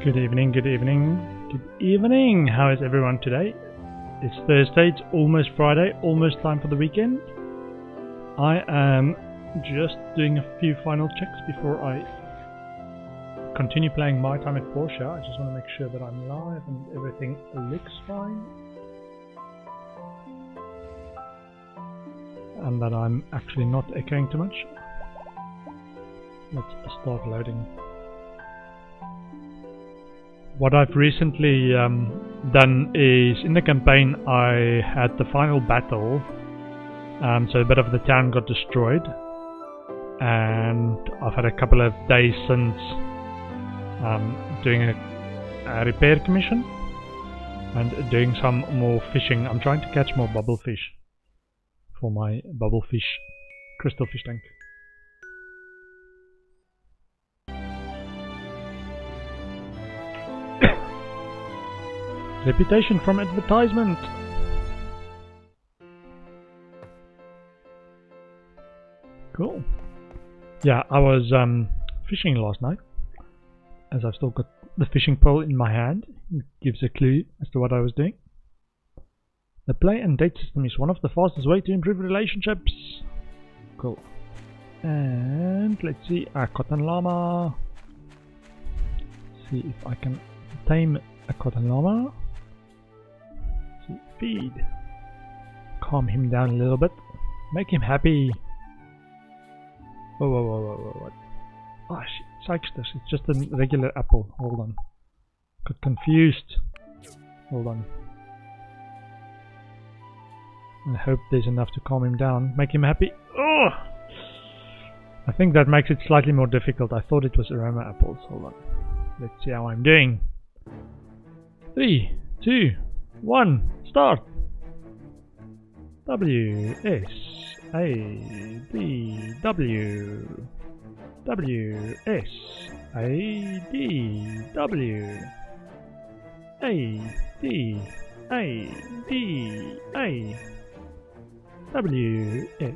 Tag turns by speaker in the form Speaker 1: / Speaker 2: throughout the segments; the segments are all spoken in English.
Speaker 1: Good evening, good evening, good evening. How is everyone today? It's Thursday, it's almost Friday, almost time for the weekend. I am just doing a few final checks before I continue playing my time at Portia. I just want to make sure that I'm live and everything looks fine. And that I'm actually not echoing too much. Let's start loading. What I've recently done is, in the campaign I had the final battle, so a bit of the town got destroyed, and I've had a couple of days since doing a repair commission and doing some more fishing. I'm trying to catch more bubblefish for my bubblefish crystal fish tank. Reputation from advertisement. Cool. Yeah, I was fishing last night, as I've still got the fishing pole in my hand. It gives a clue as to what I was doing. The play and date system is one of the fastest way to improve relationships. Cool. And let's see, a cotton llama. See if I can tame a cotton llama. Feed. Calm him down a little bit. Make him happy. Whoa. Oh shit, sykes this. It's just a regular apple. Hold on. Got confused. Hold on. I hope there's enough to calm him down. Make him happy. Oh! I think that makes it slightly more difficult. I thought it was aroma apples. Hold on. Let's see how I'm doing. 3, 2, 1, start. W S A D W W S A D W A D A D A W S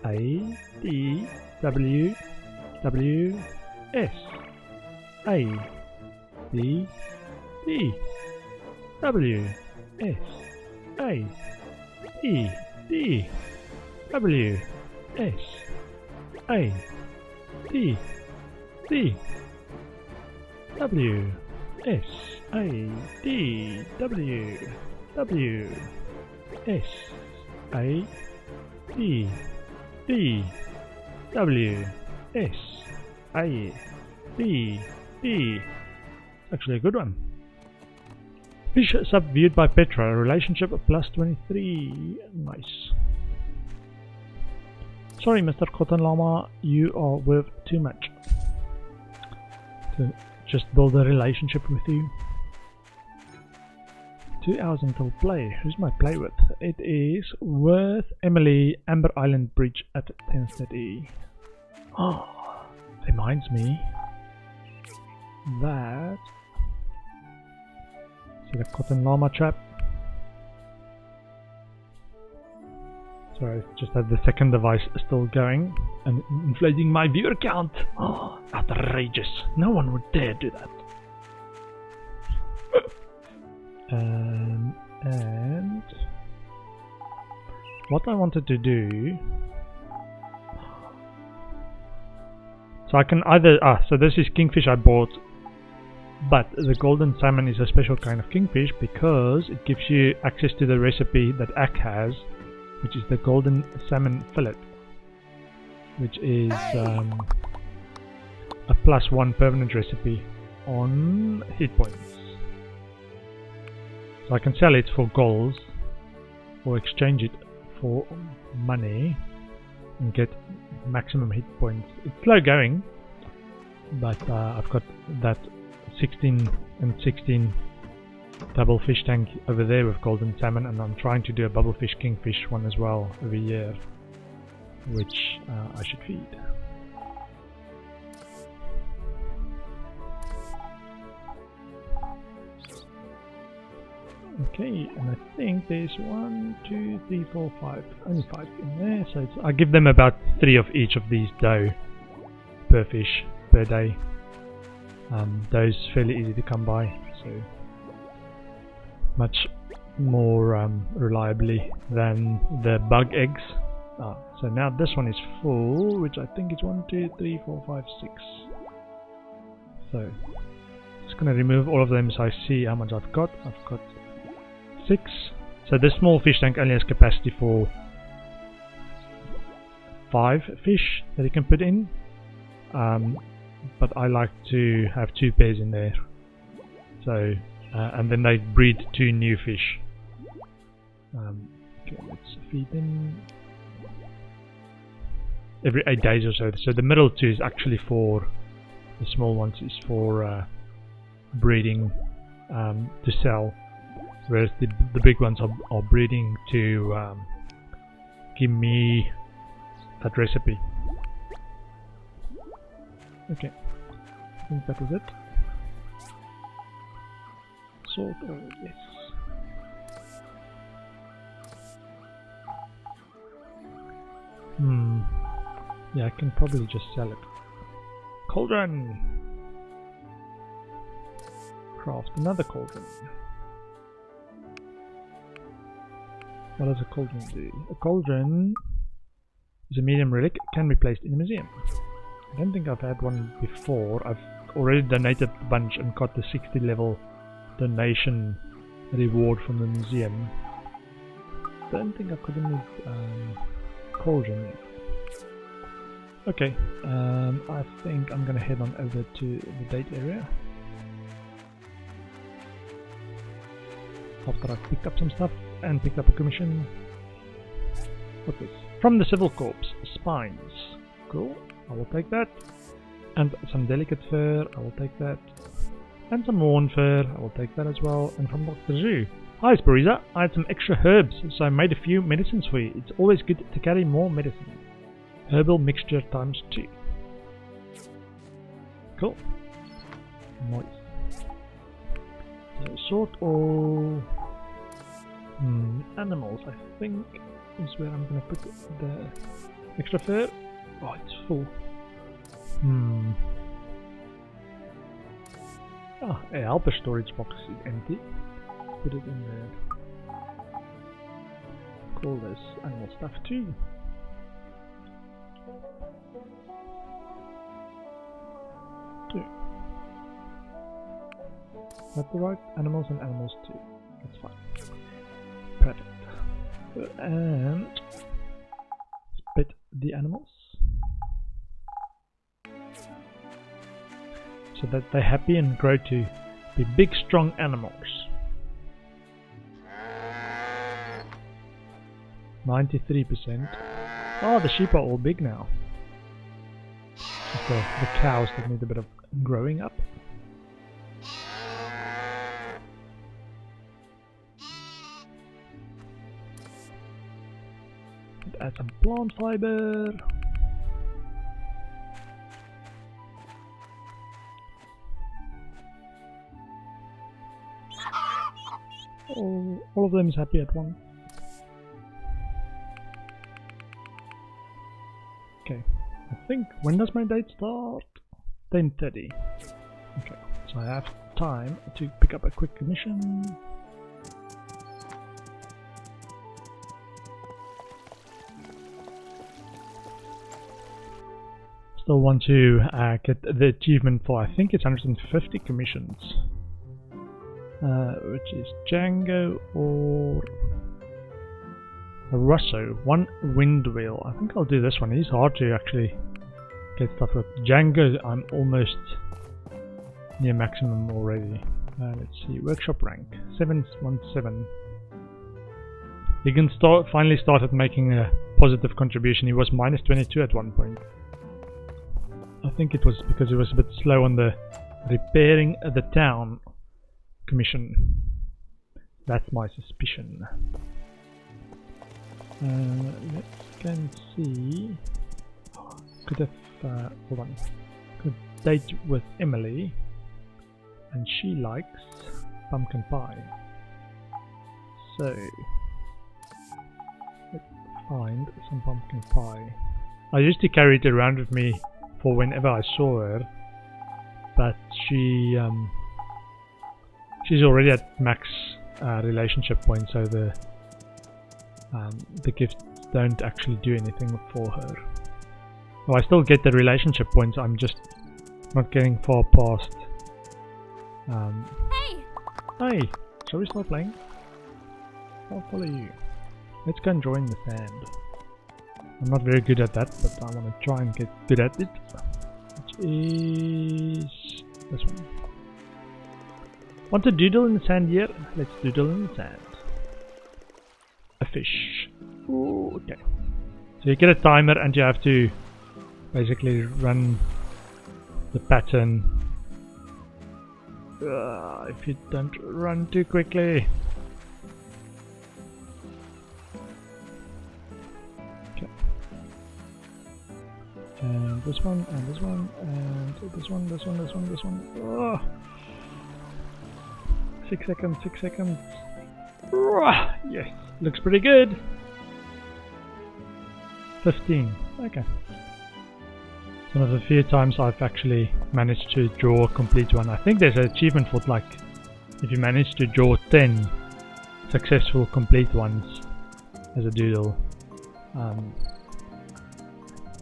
Speaker 1: A D W W S A D D W S A D D W S A D D W S A D W W S A D D W S A D D. Actually a good one. Fish subviewed by Petra, relationship of +23. Nice. Sorry, Mr. Cotton Llama, you are worth too much to just build a relationship with you. 2 hours until play. Who's my play with? It is with Emily, Amber Island Bridge at 10:30. Oh, reminds me that. See the cotton llama trap. Sorry, just had the second device still going and inflating my viewer count. Oh, outrageous. No one would dare do that. And what I wanted to do, so I can either so this is kingfish I bought, but the golden salmon is a special kind of kingfish because it gives you access to the recipe that Ak has, which is the golden salmon fillet, which is a +1 permanent recipe on hit points. So I can sell it for gold or exchange it for money and get maximum hit points. It's slow going, but I've got that 16 and 16 double fish tank over there with golden salmon, and I'm trying to do a bubblefish kingfish one as well every year, which I should feed. Okay, and I think there's 1, 2, 3, 4, 5, only 5 in there, so I give them about 3 of each of these dough per fish per day. Those fairly easy to come by, so much more reliably than the bug eggs. So now this one is full, which I think is 1, 2, 3, 4, 5, 6. So just gonna remove all of them so I see how much I've got. I've got 6. So this small fish tank only has capacity for 5 fish that you can put in, but I like to have 2 pairs in there. So and then they breed 2 new fish. Okay, let's feed them every 8 days or so. So the middle 2 is actually for the small ones, is for breeding to sell, whereas the big ones are breeding to give me that recipe. Okay, I think that was it. Salt, yes. Yeah, I can probably just sell it. Cauldron! Craft another cauldron. What does a cauldron do? A cauldron is a medium relic, can be placed in a museum. I don't think I've had one before. I've already donated a bunch and got the 60 level donation reward from the museum. Don't think I've got any cauldron yet. Okay, I think I'm gonna head on over to the date area after I've picked up some stuff and picked up a commission. What's this? From the Civil Corps, spines. Cool, I will take that. And some delicate fur, I will take that. And some worn fur, I will take that as well. And from Dr. Zhu. Hi Spariza, I had some extra herbs, so I made a few medicines for you. It's always good to carry more medicine. Herbal mixture times 2. Cool. Nice. So sort of animals, I think, is where I'm gonna put the extra fur. Oh, it's full. A helper storage box is empty. Put it in there. Call this animal stuff too. Is that the right? Animals and animals too. That's fine. Perfect. And spit the animals so that they're happy and grow to be big, strong animals. 93%. Oh, the sheep are all big now. Just the cows that need a bit of growing up. Add some plant fiber. Oh, all of them is happy at once. Okay, I think, when does my date start? 10:30. Okay, so I have time to pick up a quick commission. Still want to get the achievement for, I think it's 150 commissions, which is Django or Russo, 1 wind wheel. I think I'll do this one. It's hard to actually get stuff with. Django, I'm almost near maximum already. Let's see, workshop rank 717. Higgins finally started making a positive contribution. He was -22 at one point. I think it was because he was a bit slow on the repairing the town commission. That's my suspicion. Let's go and see. Could have hold on. Could date with Emily, and she likes pumpkin pie. So let's find some pumpkin pie. I used to carry it around with me for whenever I saw her, but she's already at max relationship points, so the gifts don't actually do anything for her. So I still get the relationship points, I'm just not getting far past. Hey! Shall we start playing? I'll follow you. Let's go and join the sand. I'm not very good at that, but I want to try and get good at it. Which is this one. Want to doodle in the sand here? Let's doodle in the sand. A fish. Ooh, okay. So you get a timer and you have to basically run the pattern. If you don't run too quickly. Okay. And this one, and this one, and this one, this one, this one, this one. Oh. 6 seconds, 6 seconds. Oh, yes, looks pretty good. 15, okay. It's one of the few times I've actually managed to draw a complete one. I think there's an achievement for like if you manage to draw 10 successful complete ones as a doodle.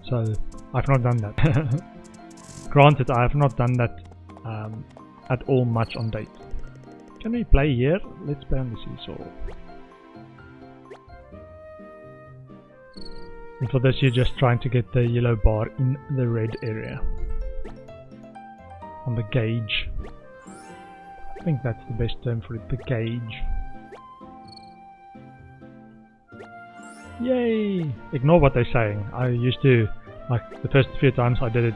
Speaker 1: So I've not done that. Granted, I have not done that at all much on date. Can we play here? Let's play on the seesaw. And for this you're just trying to get the yellow bar in the red area. On the gauge. I think that's the best term for it, the gauge. Yay! Ignore what they're saying. I used to, like the first few times I did it,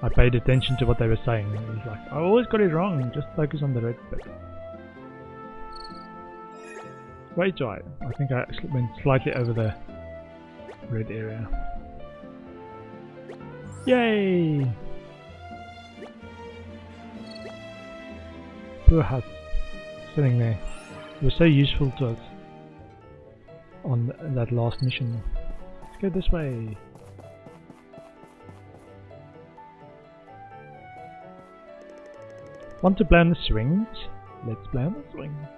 Speaker 1: I paid attention to what they were saying. It was like, I always got it wrong, just focus on the red bit. Way too high. I think I went slightly over the red area. Yay! Poor hut sitting there. It was so useful to us on that last mission. Let's go this way. Want to play on the swings? Let's play on the swings.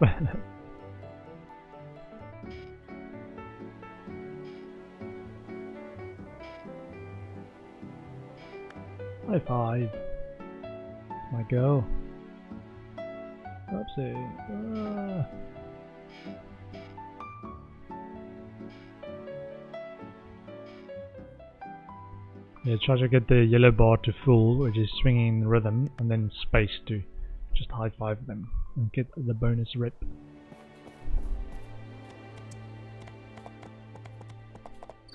Speaker 1: High five. My girl. Oopsie. Yeah, try to get the yellow bar to full, which is swinging in rhythm, and then space to just high five them and get the bonus rip.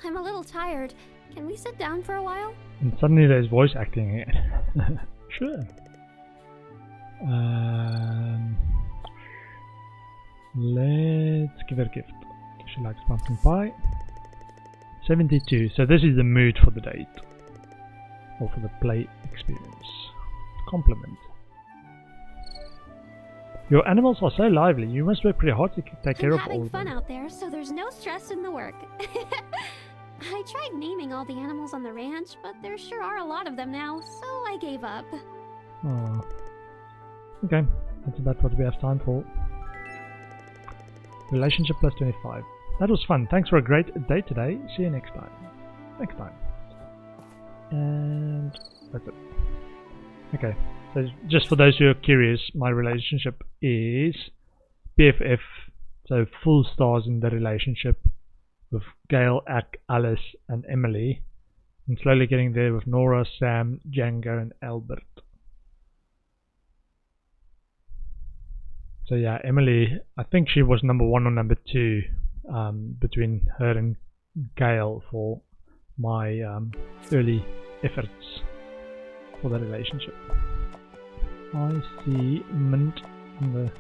Speaker 2: I'm a little tired. Can we sit down for a while?
Speaker 1: And suddenly there's voice acting again. Sure. Let's give her a gift. She likes pumpkin pie. 72. So this is the mood for the date. Or for the play experience. Compliment. Your animals are so lively. You must work pretty hard to take care of all of them.
Speaker 2: I'm having fun out there, so there's no stress in the work. I tried naming all the animals on the ranch, but there sure are a lot of them now, so I gave up.
Speaker 1: Oh. Okay, that's about what we have time for. Relationship plus 25. That was fun. Thanks for a great day today. See you next time. Next time. And that's it. Okay, so just for those who are curious, my relationship is BFF, so full stars in the relationship with Gail, Ak, Alice and Emily. I'm slowly getting there with Nora, Sam, Django and Albert. So yeah, Emily, I think she was number 1 or number 2 between her and Gail for my early efforts for the relationship. I see mint in the...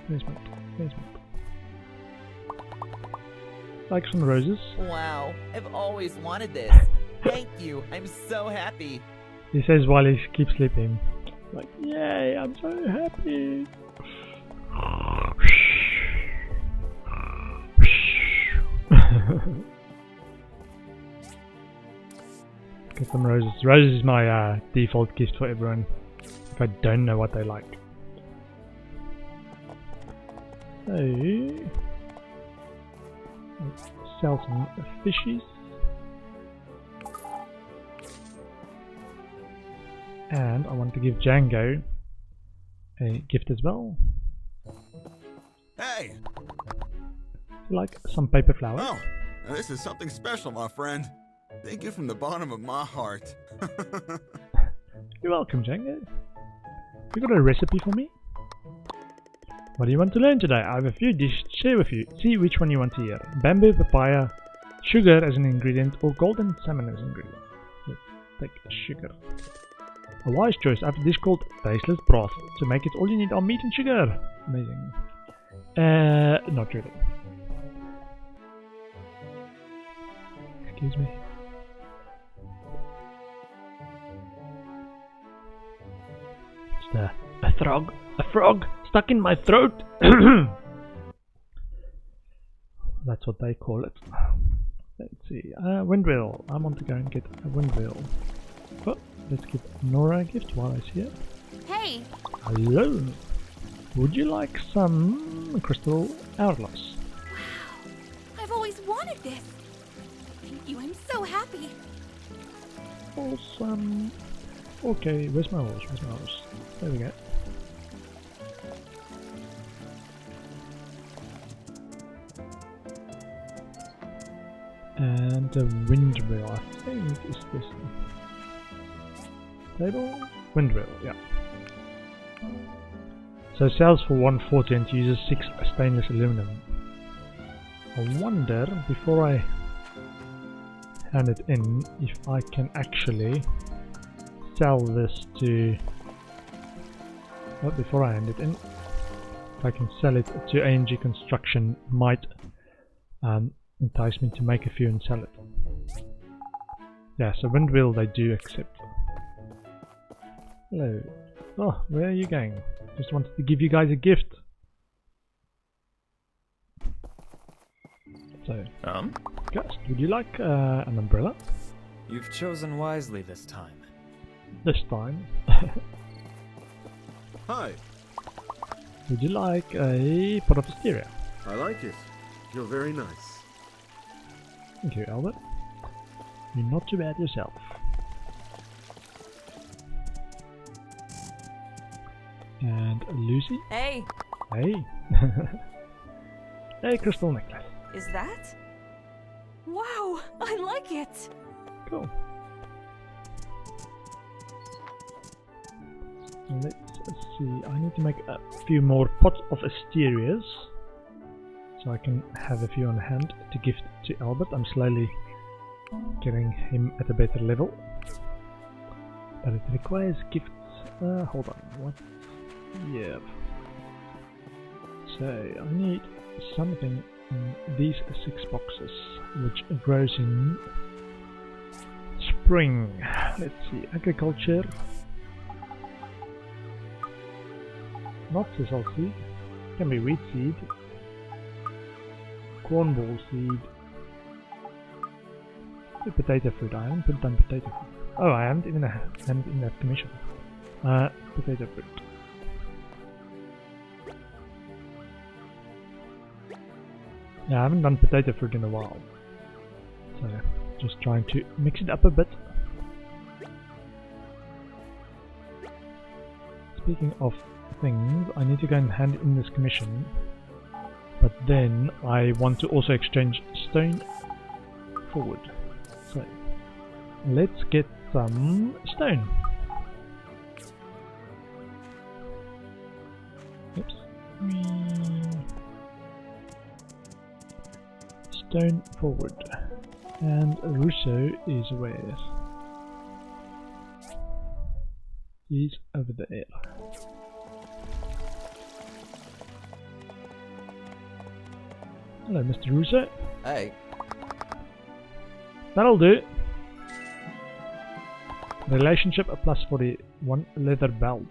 Speaker 1: Where's mint? Where's mint? Like some roses.
Speaker 3: Wow, I've always wanted this. Thank you, I'm so happy.
Speaker 1: He says while he keeps sleeping. Like, yay, I'm so happy. Get some roses. Roses is my default gift for everyone if I don't know what they like. So, let's sell some fishies. And I want to give Django a gift as well.
Speaker 4: Hey!
Speaker 1: Like some paper flowers.
Speaker 4: Oh, now this is something special, my friend. Thank you from the bottom of my heart.
Speaker 1: You're welcome, Django. You got a recipe for me? What do you want to learn today? I have a few dishes to share with you. See which one you want to hear. Bamboo, papaya, sugar as an ingredient, or golden salmon as an ingredient. Let's take sugar. A wise choice. I have a dish called tasteless broth. To make it, all you need are meat and sugar. Amazing. Not really. Excuse me. It's a frog stuck in my throat. That's what they call it. Let's see. Windwheel. I want to go and get a windwheel. Oh, let's give Nora a gift while I see her.
Speaker 2: Hey!
Speaker 1: Hello. Would you like some crystal hourglass?
Speaker 5: Wow! I've always wanted this! Thank you, I'm so happy!
Speaker 1: Awesome. Okay, where's my horse? Where's my horse? There we go. And the windmill, I think, is this table? Windmill, yeah. So it sells for 140 and uses 6 stainless aluminum. I wonder, before I hand it in, if I can actually sell this to... Well, before I hand it in, if I can sell it to ANG Construction, might entice me to make a few and sell it. Yeah, so Windwheel they do accept. Hello. Oh, where are you going? Just wanted to give you guys a gift. So, Gust, would you like an umbrella?
Speaker 6: You've chosen wisely this time.
Speaker 1: This time.
Speaker 7: Hi,
Speaker 1: Would you like a pot of hysteria?
Speaker 7: I like it. You're very nice.
Speaker 1: Thank you, Albert. You're not too bad yourself. And Lucy?
Speaker 5: Hey,
Speaker 1: Hey! Hey, crystal necklace.
Speaker 5: is that? Wow, I like it!
Speaker 1: Cool. Let's see, I need to make a few more pots of Asterias so I can have a few on hand to gift to Albert. I'm slowly getting him at a better level, but it requires gifts. Hold on, what? Yeah. So I need something in these 6 boxes, which grows in spring. Let's see, agriculture. Not sisal seed, can be wheat seed, cornball seed, the potato fruit. I haven't put down potato fruit. Oh, I haven't even handed in that commission. Potato fruit. Yeah, I haven't done potato fruit in a while, so just trying to mix it up a bit. Speaking of things, I need to go and hand in this commission, but then I want to also exchange stone for wood. So let's get some stone. Oops. Stone for wood. And Russo is where? He's over there. Hello, Mr. Russo.
Speaker 3: Hey,
Speaker 1: That'll do. Relationship a +41 leather belt.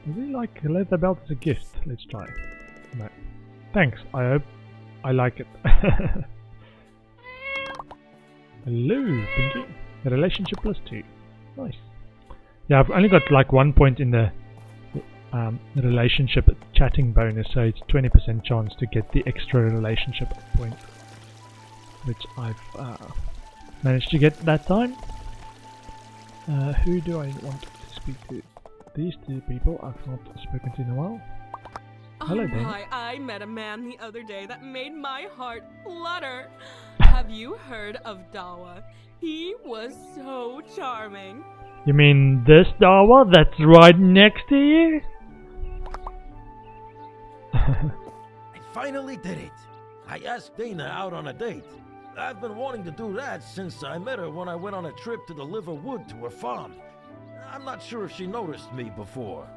Speaker 1: Does he like a leather belt as a gift? Let's try. No. Thanks, I hope I like it. Hello, Pinky. The relationship +2. Nice. Yeah, I've only got like 1 point in the relationship chatting bonus, so it's 20% chance to get the extra relationship point, which I've managed to get that time. Who do I want to speak to? These two people I've not spoken to in a while. Hello, Dan.
Speaker 8: My, I met a man the other day that made my heart flutter. Have you heard of Dawa? He was so charming.
Speaker 1: You mean this Dawa that's right next to you?
Speaker 9: I finally did it. I asked Dana out on a date. I've been wanting to do that since I met her when I went on a trip to deliver wood to her farm. I'm not sure if she noticed me before.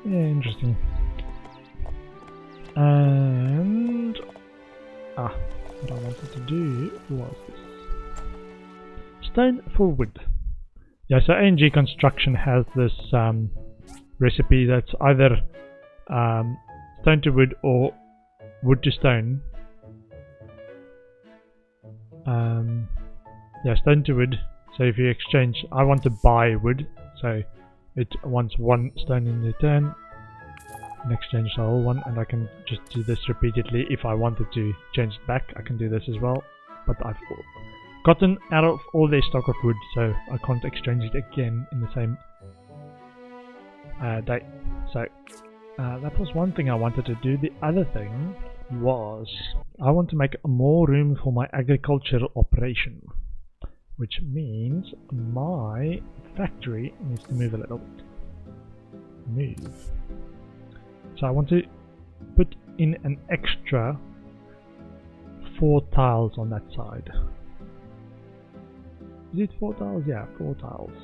Speaker 1: Yeah, interesting. And what I wanted to do was this. Stone for wood. Yeah, so ANG Construction has this recipe that's either stone to wood or wood to stone. Yeah, stone to wood. So if you exchange, I want to buy wood, so it wants 1 stone in return. In exchange the whole one, and I can just do this repeatedly. If I wanted to change it back, I can do this as well. But I've gotten out of all their stock of wood, so I can't exchange it again in the same day. So that was one thing I wanted to do. The other thing was I want to make more room for my agricultural operation, which means my factory needs to move a little bit. Move. So I want to put in an extra 4 tiles on that side. Is it 4 tiles? Yeah, 4 tiles.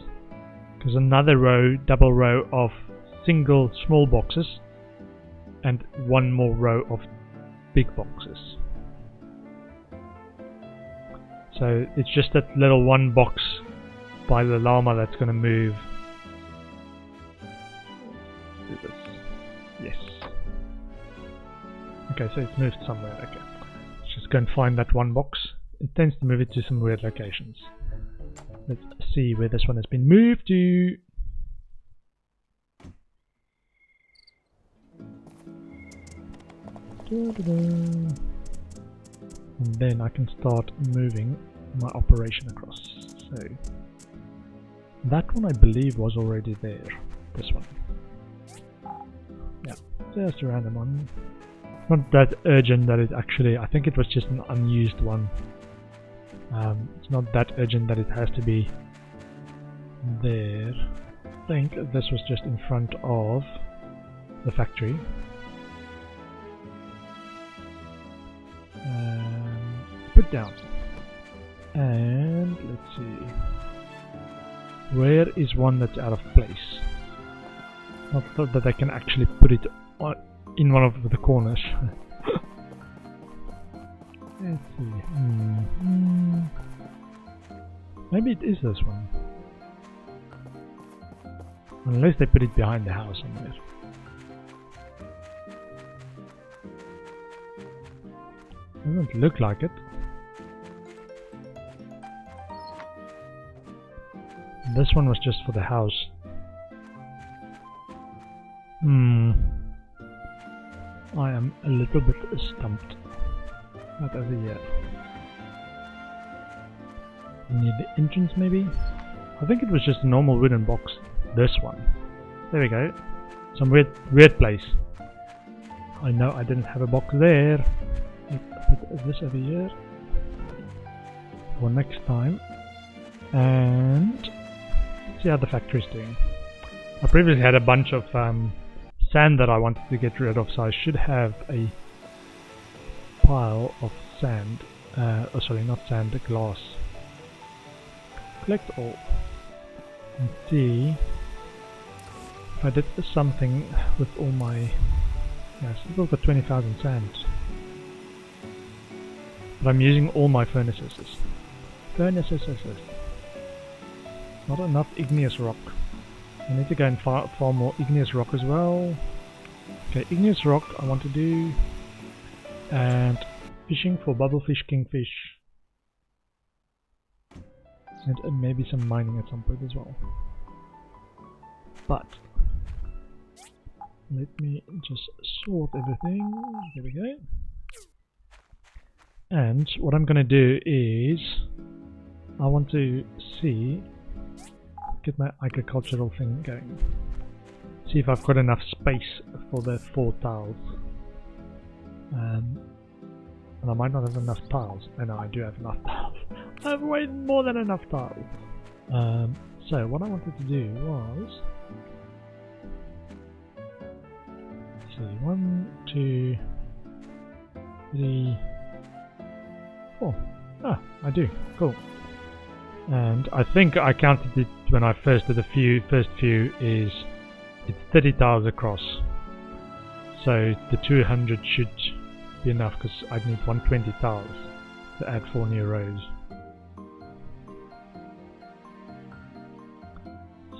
Speaker 1: Because another row, double row of single small boxes and 1 more row of big boxes. So it's just that little 1 box by the llama that's going to move. Do this. Yes. Okay, so it's moved somewhere. Okay. Let's just go and find that 1 box. It tends to move it to some weird locations. Let's see where this one has been moved to. And then I can start moving my operation across. So that one I believe was already there. This one. Yeah, just a random one. Not that urgent that it actually, I think it was just an unused one. It's not that urgent that it has to be there. I think this was just in front of the factory. Put down. And let's see. Where is one that's out of place? Not that I can actually put it on, in one of the corners. Let's see. Maybe it is this one. Unless they put it behind the house somewhere. Doesn't look like it. This one was just for the house. I am a little bit stumped. Not over here. Near the entrance maybe? I think it was just a normal wooden box. This one. There we go. Some weird place. I know I didn't have a box there. Let's put this over here for next time. And see how the factory's doing. I previously had a bunch of sand that I wanted to get rid of, so I should have a pile of sand. Oh, sorry, not sand, glass. Collect all and see if I did something with all my. Yes, I've still got 20,000 sand, but I'm using all my furnaces. Not enough igneous rock. I need to go and farm more igneous rock as well. Okay, igneous rock I want to do. And fishing for bubblefish, kingfish. and maybe some mining at some point as well. But let me just sort everything. There we go. And what I'm gonna do is I want to get my agricultural thing going. See if I've got enough space for the 4 tiles. And I might not have enough tiles. I know I do have enough tiles. I have way more than enough tiles. So what I wanted to do was, let's see, 1, 2, 3, 4. Ah, I do. Cool. And I think I counted it when I first did the first few is it's 30 tiles across. So the 200 should be enough because I'd need 120 tiles to add 4 new rows.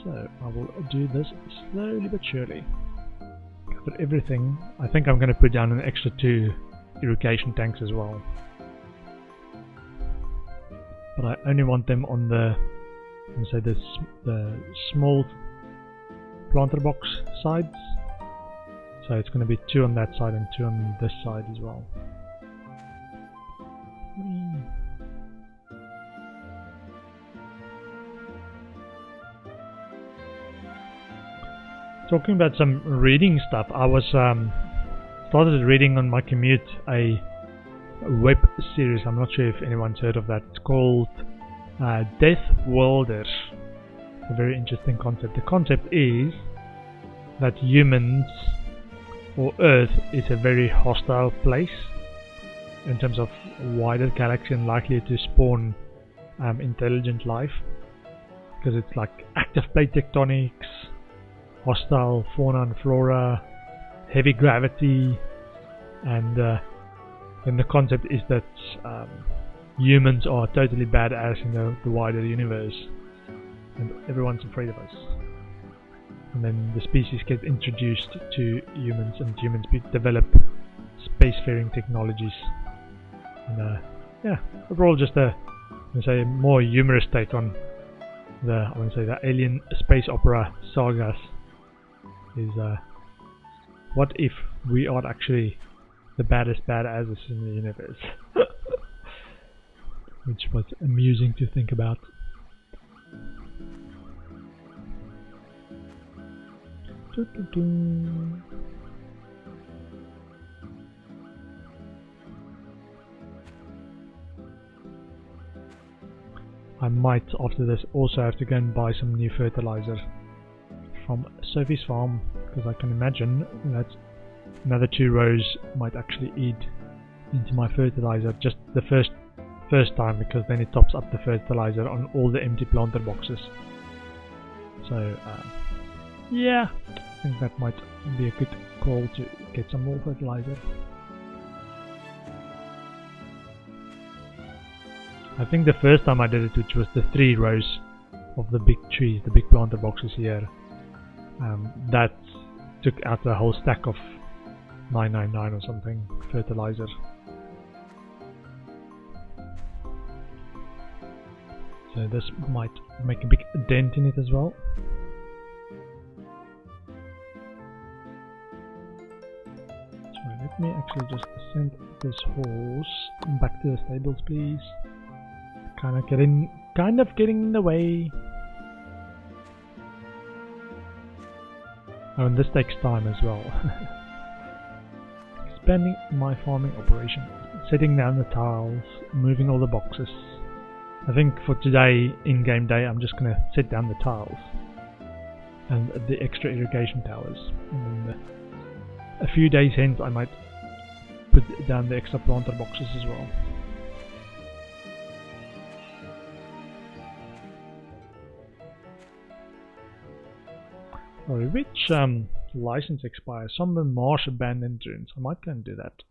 Speaker 1: So I will do this slowly but surely. Cover everything. I think I'm going to put down an extra 2 irrigation tanks as well. But I only want them on the, let's say, the small planter box sides. So it's going to be 2 on that side and 2 on this side as well. Talking about some reading stuff, I was started reading on my commute a web series. I'm not sure if anyone's heard of that. It's called Death Worlders. It's a very interesting concept. The concept is that humans or Earth is a very hostile place in terms of wider galaxy and likely to spawn intelligent life, because it's like active plate tectonics, hostile fauna and flora, heavy gravity, and then the concept is that humans are totally badass in the wider universe and everyone's afraid of us. And then the species get introduced to humans and humans develop spacefaring technologies. And yeah, overall just a, let's say, more humorous take on the, I want to say, the alien space opera sagas. Is what if we are actually the baddest badasses in the universe? Which was amusing to think about. I might after this also have to go and buy some new fertilizer from Sophie's farm, because I can imagine that another 2 rows might actually eat into my fertilizer just the first time, because then it tops up the fertilizer on all the empty planter boxes. So yeah, I think that might be a good call to get some more fertilizer. I think the first time I did it, which was the 3 rows of the big trees, the big planter boxes here, that took out a whole stack of 999 or something fertilizer. So this might make a big dent in it as well. So let me actually just send this horse back to the stables, please. Kind of getting in the way. Oh, and this takes time as well. Expanding my farming operation, setting down the tiles, moving all the boxes. I think for today, in-game day, I'm just gonna set down the tiles and the extra irrigation towers. And then a few days hence, I might put down the extra planter boxes as well. Sorry, which license expires? Some of the marsh abandoned ruins. I might go and do that.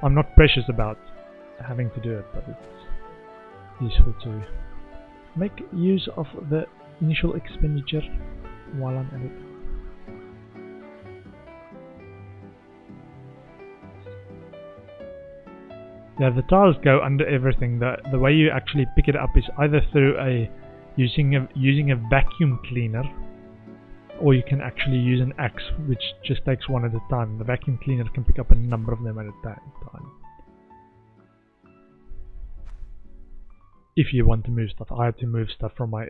Speaker 1: I'm not precious about having to do it, but it's useful to make use of the initial expenditure while I'm at it. Yeah, the tiles go under everything. The way you actually pick it up is either through using a vacuum cleaner, or you can actually use an axe, which just takes one at a time. The vacuum cleaner can pick up a number of them at a time. If you want to move stuff. I had to move stuff from my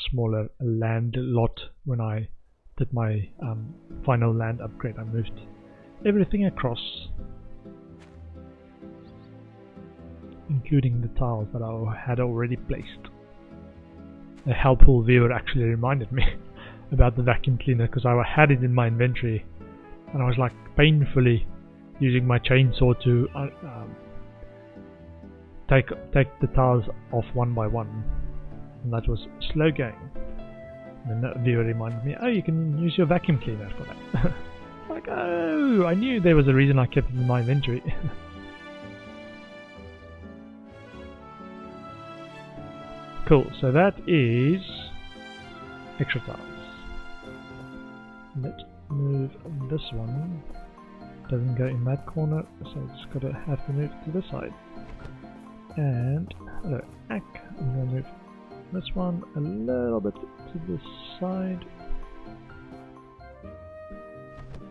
Speaker 1: smaller land lot when I did my final land upgrade. I moved everything across, including the tiles that I had already placed. A helpful viewer actually reminded me about the vacuum cleaner because I had it in my inventory and I was like painfully using my chainsaw to take the tiles off one by one, and that was slow going. And the viewer reminded me, oh, you can use your vacuum cleaner for that. Like, oh, I knew there was a reason I kept it in my inventory. Cool, so that is extra tiles. Let's move this one. Doesn't go in that corner, so it's gotta have to move to this side. And hello, I'm gonna move this one a little bit to this side.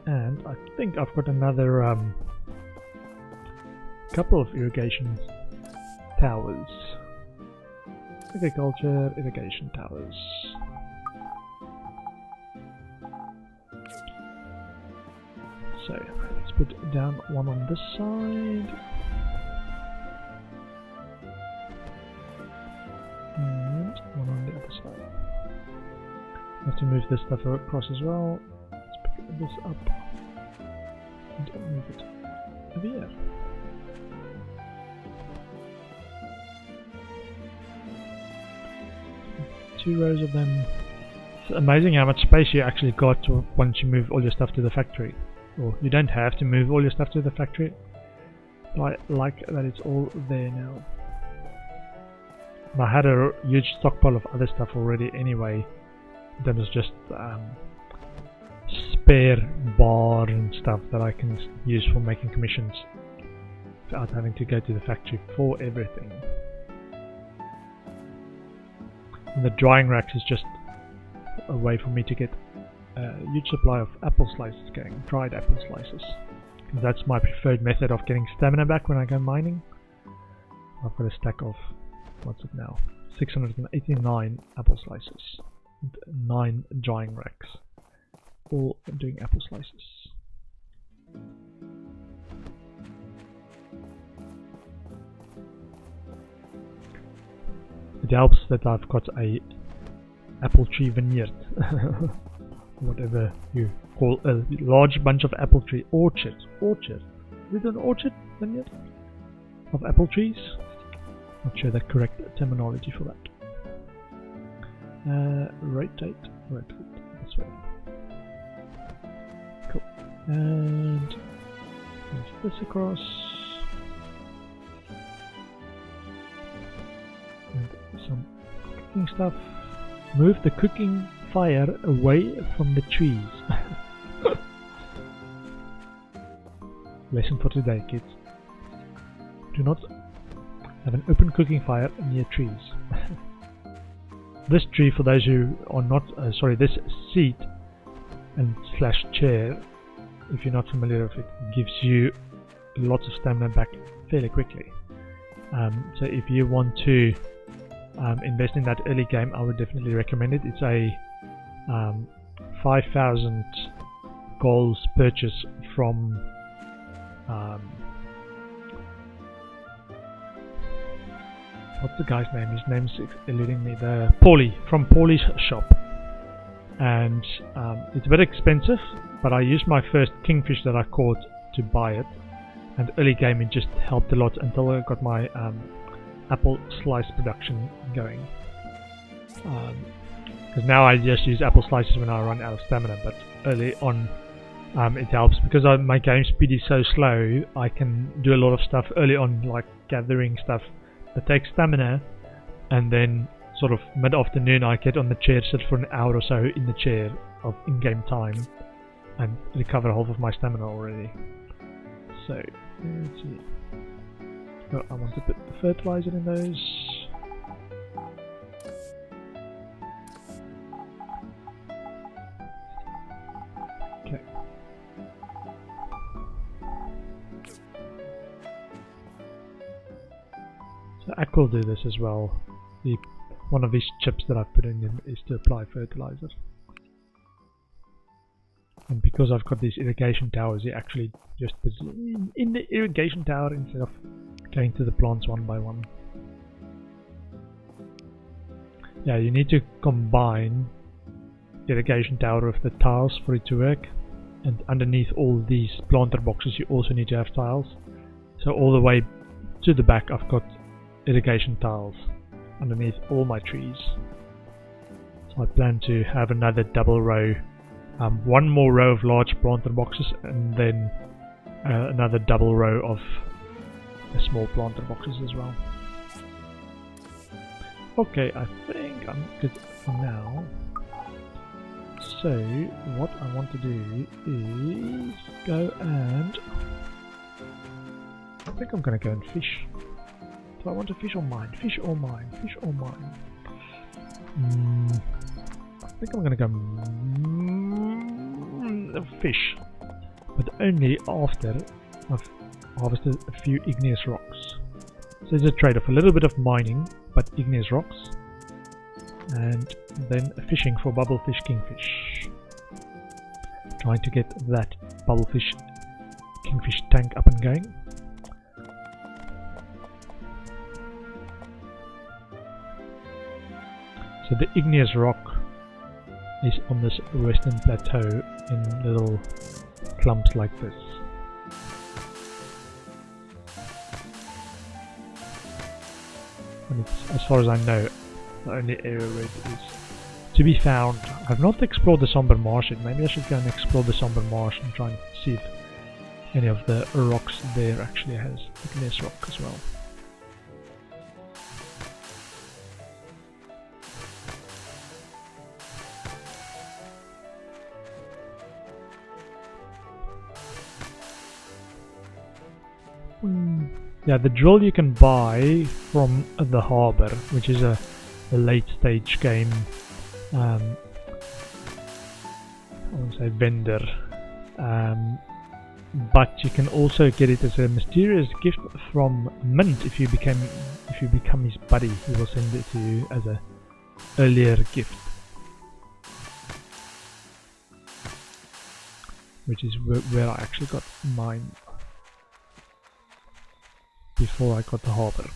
Speaker 1: And I think I've got another couple of irrigation towers. Agriculture, irrigation towers. So let's put down one on this side. And one on the other side. I have to move this stuff across as well. Let's pick this up and move it over here. Two rows of them. It's amazing how much space you actually got once you move all your stuff to the factory. Well, you don't have to move all your stuff to the factory, but I like that it's all there now. And I had a huge stockpile of other stuff already anyway. That was just spare bar and stuff that I can use for making commissions without having to go to the factory for everything. And the drying racks is just a way for me to get a huge supply of apple slices going, dried apple slices. That's my preferred method of getting stamina back when I go mining. I've got a stack of, what's it now, 689 apple slices and 9 drying racks, all doing apple slices. It helps that I've got a apple tree vineyard, whatever you call a large bunch of apple tree orchard. Is it an orchard vineyard of apple trees? Not sure the correct terminology for that. Rotate this way. Cool. And move this across. And some cooking stuff. Move the cooking fire away from the trees. Lesson for today, kids. Do not have an open cooking fire near trees. This tree, for those who are not, this seat and slash chair, if you're not familiar with it, gives you lots of stamina back fairly quickly. So if you want to invest in that early game, I would definitely recommend it. It's a 5,000 goals purchase from what's the guy's name? His name's eluding me. From Paulie's shop, and it's a bit expensive, but I used my first kingfish that I caught to buy it, and early game it just helped a lot until I got my apple slice production going. Because now I just use apple slices when I run out of stamina, but early on it helps because my game speed is so slow. I can do a lot of stuff early on, like gathering stuff that takes stamina, and then sort of mid-afternoon I get on the chair, sit for an hour or so in the chair of in-game time, and recover half of my stamina already. So let's see. So I want to put the fertilizer in those. Okay. So I will do this as well. One of these chips that I've put in them is to apply fertilizer. And because I've got these irrigation towers, it actually just puts it in the irrigation tower instead of going to the plants one by one. Yeah, you need to combine the irrigation tower with the tiles for it to work. And underneath all these planter boxes you also need to have tiles. So all the way to the back I've got irrigation tiles underneath all my trees. So I plan to have another double row. One more row of large planter boxes and then another double row of small planter boxes as well. Okay, I think I'm good for now. So what I want to do is go and I think I'm gonna go and fish. Do I want to fish or mine? Fish or mine? Fish or mine? I think I'm gonna go fish, but only after I've harvested a few igneous rocks. So it's a trade-off, a little bit of mining, but igneous rocks, and then fishing for bubblefish, kingfish. Trying to get that bubblefish, kingfish tank up and going. So the igneous rock is on this western plateau in little clumps like this. And it's, as far as I know, the only area where it is to be found. I've not explored the Somber Marsh yet. Maybe I should go and explore the Somber Marsh and try and see if any of the rocks there actually has igneous rock as well. Yeah, the drill you can buy from the harbour, which is a late stage game, I won't say vendor, but you can also get it as a mysterious gift from Mint. If you become his buddy, he will send it to you as a earlier gift, which is where I actually got mine before I got the harbour.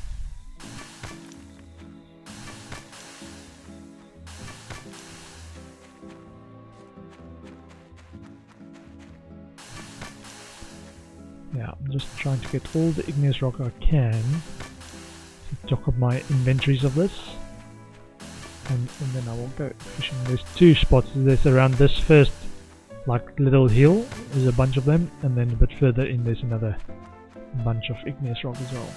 Speaker 1: Yeah, I'm just trying to get all the igneous rock I can to stock up my inventories of this, and then I will go fishing. There's two spots. There's around this first like little hill, there's a bunch of them, and then a bit further in there's another bunch of igneous rock as well.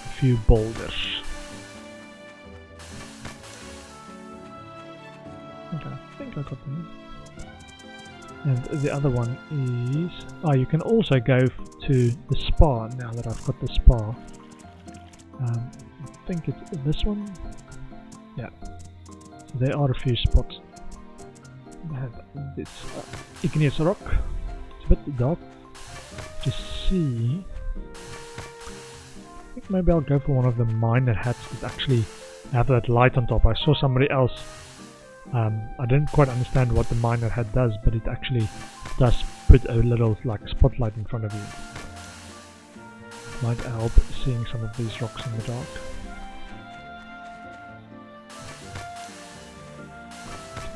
Speaker 1: A few boulders. Okay, I think I got them. And the other one is... oh, you can also go to the spa now that I've got the spa. I think it's this one. Yeah. So there are a few spots. I have this igneous rock. It's a bit dark to see. I think maybe I'll go for one of the miner hats that actually have that light on top. I saw somebody else. I didn't quite understand what the miner hat does, but it actually does put a little like spotlight in front of you. Might help seeing some of these rocks in the dark.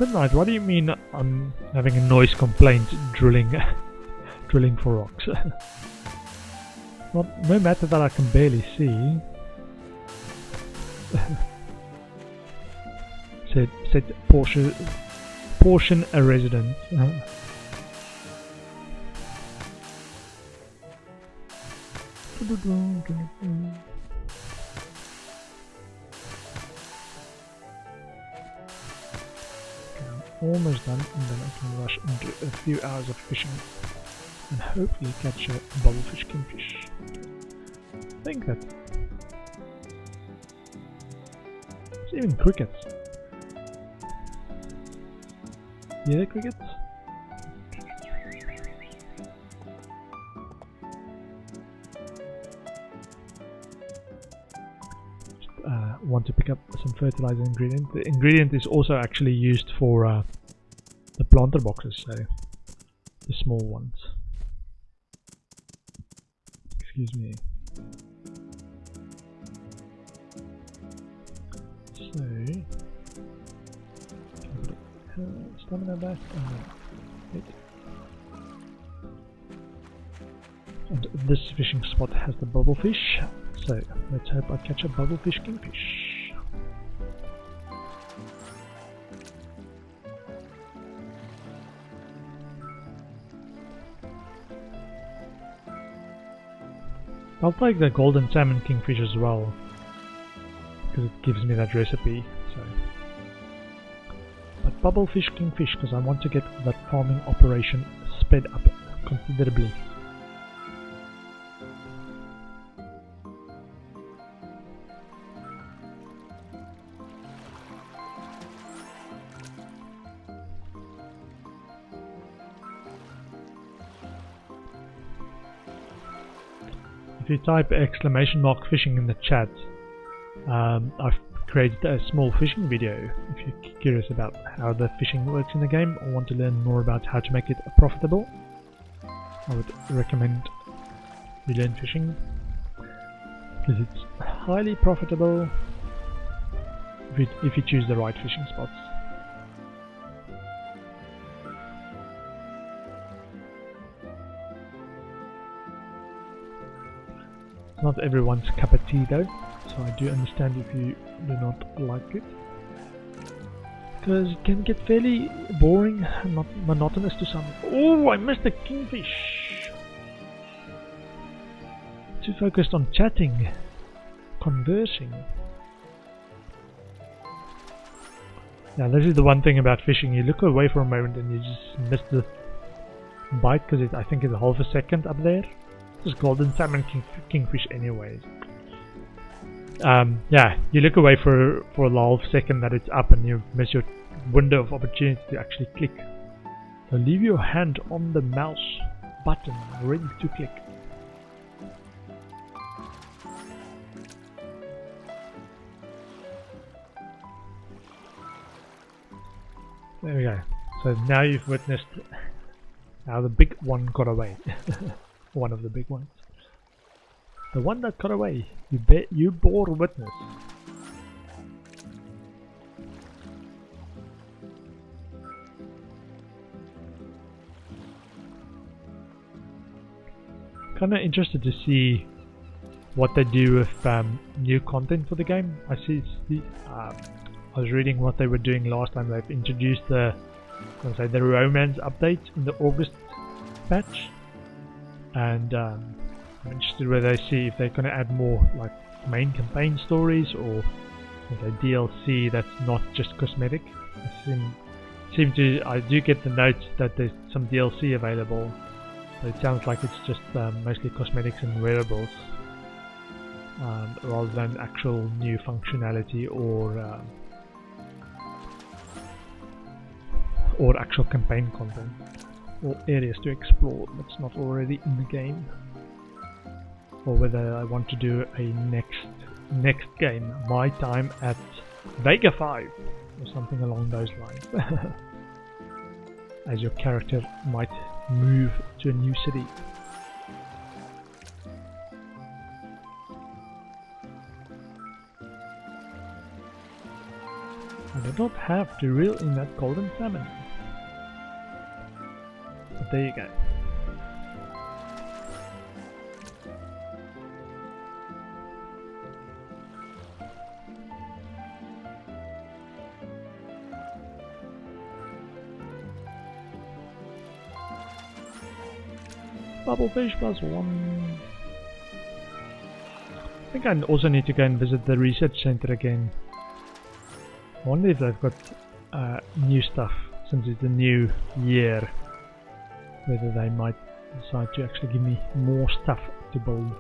Speaker 1: Midnight, what do you mean I'm having a noise complaint drilling for rocks? Well, no matter that I can barely see. said Portia a resident. Almost done, and then I can rush into a few hours of fishing. and hopefully catch a bubblefish kingfish. I think that it's even crickets. Yeah, crickets. Want to pick up some fertilizer ingredient. The ingredient is also actually used for the planter boxes, so the small ones. Excuse me. So, stamina back and this fishing spot has the bubblefish. So let's hope I catch a bubblefish kingfish. I'll take the golden salmon kingfish as well, because it gives me that recipe. So, but bubblefish kingfish because I want to get that farming operation sped up considerably. If you type !fishing in the chat, I've created a small fishing video if you're curious about how the fishing works in the game or want to learn more about how to make it profitable. I would recommend you learn fishing because it's highly profitable if you choose the right fishing spots. It's not everyone's cup of tea though, so I do understand if you do not like it, because it can get fairly boring and not monotonous to some. Oh, I missed the kingfish! Too focused on chatting, conversing. Now this is the one thing about fishing, you look away for a moment and you just miss the bite because I think it's a half a second up there. This golden salmon kingfish anyways. Yeah, you look away for a half second that it's up and you miss your window of opportunity to actually click. So leave your hand on the mouse button ready to click. There we go. So now you've witnessed how the big one got away. One of the big ones. The one that got away. You bore witness. Kinda interested to see what they do with new content for the game. I was reading what they were doing last time. They've introduced the romance update in the August patch. And I'm interested where they see if they're going to add more like main campaign stories or a DLC that's not just cosmetic. I do get the note that there's some DLC available, but it sounds like it's just mostly cosmetics and wearables rather than actual new functionality or actual campaign content. Or areas to explore that's not already in the game, or whether I want to do a next game, my time at Vega 5 or something along those lines. As your character might move to a new city. I did not have to reel in that golden salmon. But there you go. Bubblefish +1. I think I also need to go and visit the research center again. I wonder if they've got new stuff since it's a new year. Whether they might decide to actually give me more stuff to build.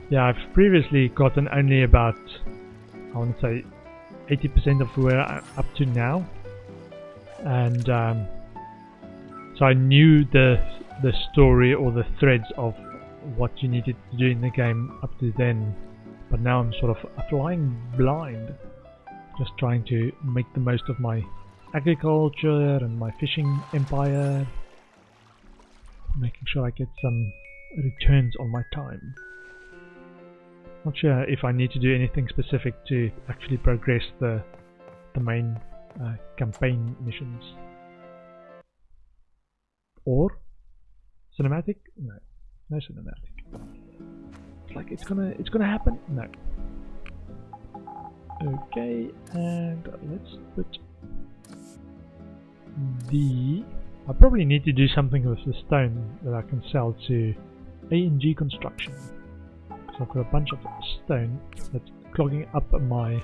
Speaker 1: Yeah, I've previously gotten only about, I want to say, 80% of where I'm up to now, and so I knew the story or the threads of what you needed to do in the game up to then, but now I'm sort of flying blind, just trying to make the most of my agriculture and my fishing empire, making sure I get some returns on my time. Not sure if I need to do anything specific to actually progress the main campaign missions. Or cinematic? No, no cinematic. It's like it's gonna happen. No. Okay, and let's put I probably need to do something with the stone that I can sell to A&G Construction. So I've got a bunch of stone that's clogging up my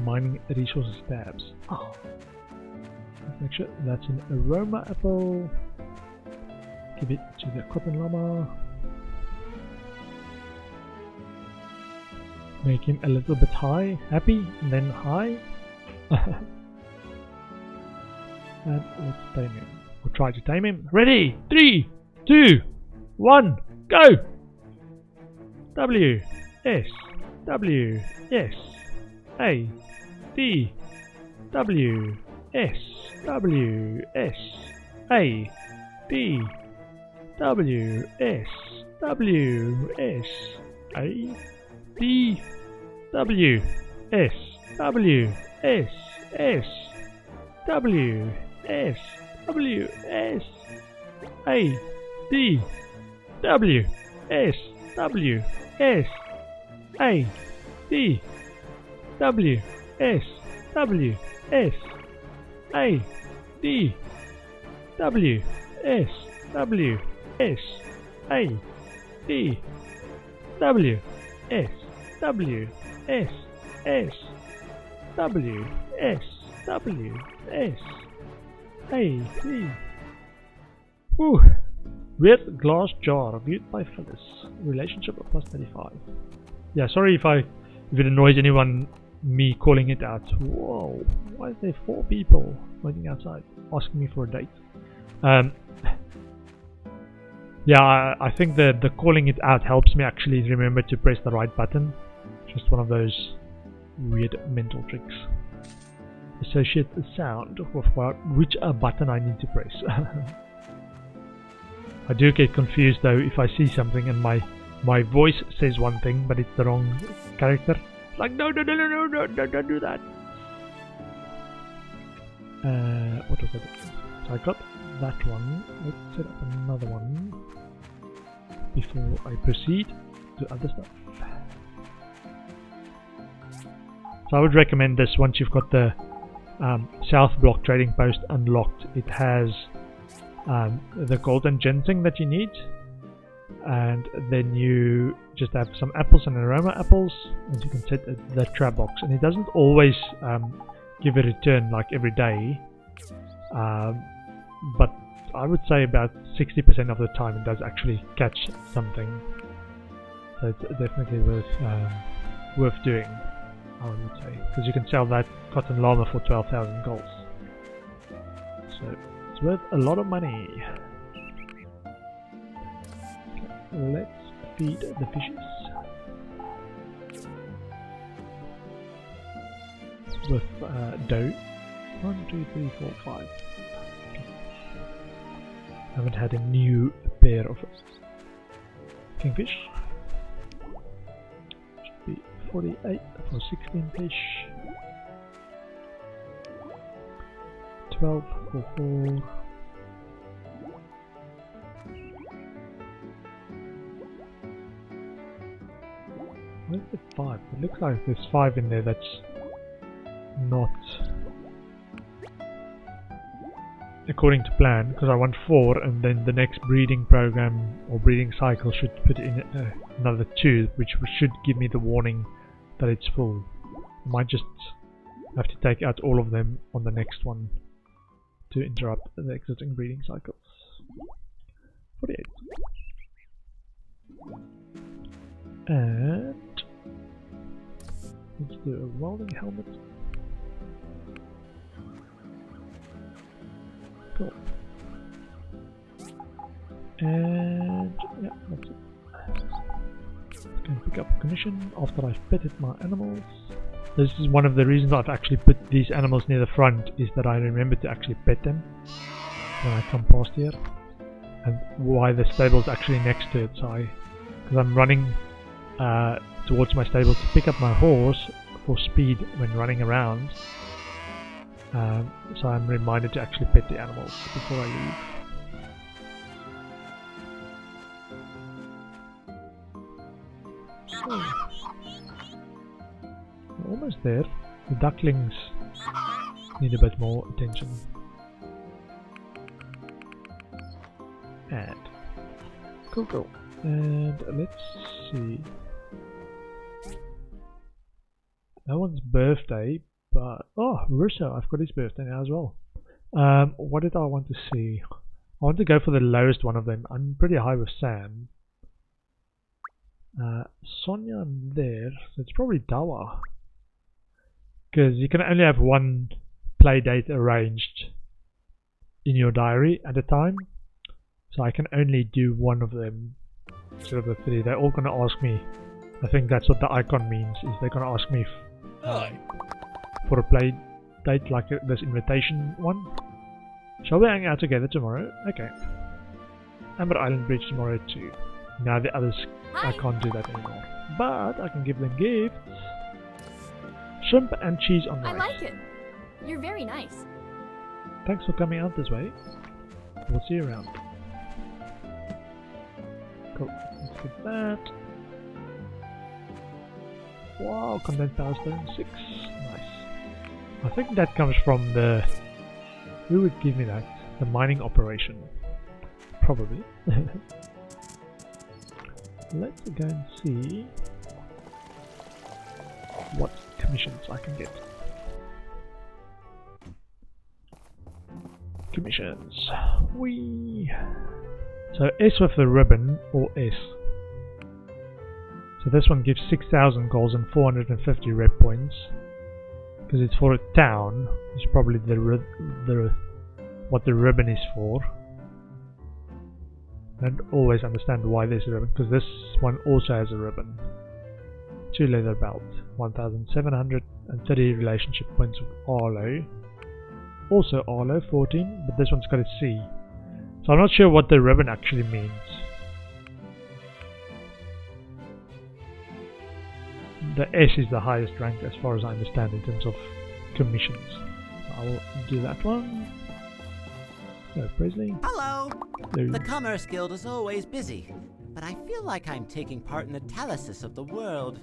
Speaker 1: mining resources tabs. Oh. Let's make sure that's an aroma apple. Give it to the cotton llama. Make him a little bit high, happy, and then high. And let's tame him. We'll try to tame him. Ready? 3, 2, 1, go! W, S, W, S, A, D, W, S, W, S, A, D, W, S, W, S, A, D, W, S, W, S, S, W, S, W, S, A, D, W, S, W, S, A, D, W, S, W, S, A, D, W, S, W, S, A, D, W, S, W, S, S, W, S, W, S, A, D. Whew. Weird glass jar, viewed by Phyllis. Relationship of +35. Yeah, sorry if it annoys anyone, me calling it out. Whoa, why is there 4 people waiting outside asking me for a date? Yeah, I think the calling it out helps me actually remember to press the right button. Just one of those weird mental tricks. Associate the sound with which button I need to press. I do get confused though if I see something and my voice says one thing but it's the wrong character. It's like no, don't do that. What was it? So I got that one. Let's set up another one before I proceed to other stuff. So I would recommend this once you've got the South Block Trading Post unlocked. It has the golden ginseng that you need, and then you just have some apples and aroma apples, and you can set the trap box. And it doesn't always give a return like every day, but I would say about 60% of the time it does actually catch something. So it's definitely worth doing, I would say, because you can sell that cotton llama for 12,000 golds. So it's worth a lot of money. Okay, let's feed the fishes with dough. 1, 2, 3, 4, 5. Okay. Haven't had a new pair of kingfish. Should be 48 for 16 fish. 12 for 4. Where's the 5? It looks like there's 5 in there that's not according to plan, because I want 4 and then the next breeding program or breeding cycle should put in another 2, which should give me the warning that it's full. I might just have to take out all of them on the next one to interrupt the existing breeding cycles. 48. And let's do a welding helmet. Cool. And yeah, that's it. Can pick up commission after I've petted my animals. This is one of the reasons I've actually put these animals near the front, is that I remember to actually pet them when I come past here, and why the stable is actually next to it. So because I'm running towards my stable to pick up my horse for speed when running around, so I'm reminded to actually pet the animals before I leave. We're almost there. The ducklings need a bit more attention. And cool. And let's see. No one's birthday, but oh, Russo, I've got his birthday now as well. What did I want to see? I want to go for the lowest one of them. I'm pretty high with Sam. Sonia, I'm there, so it's probably Dawa. Because you can only have one play date arranged in your diary at a time. So I can only do one of them instead of the three. They're all going to ask me. I think that's what the icon means, is they're going to ask me for a play date like this invitation one. Shall we hang out together tomorrow? Okay. Amber Island Bridge tomorrow too. Now the others, I can't do that anymore. But I can give them gifts. Shrimp and cheese on rice.
Speaker 5: I like it. You're very nice.
Speaker 1: Thanks for coming out this way. We'll see you around. Cool. Let's get that. Wow, condensed power stone 6. Nice. I think that comes from the... Who would give me that? The mining operation. Probably. Let's go and see what commissions I can get. Commissions. Whee! So S with the ribbon, or S. So this one gives 6,000 goals and 450 rep points. Because it's for a town. It's probably what the ribbon is for. I don't always understand why there's a ribbon, because this one also has a ribbon. 2 leather belt, 1,730 relationship points with Arlo. Also Arlo, 14, but this one's got a C. So I'm not sure what the ribbon actually means. The S is the highest rank as far as I understand in terms of commissions. So I will do that one. Hello, Presley.
Speaker 10: Hello!
Speaker 1: Hello.
Speaker 10: The Commerce Guild is always busy, but I feel like I'm taking part in the talysis of the world.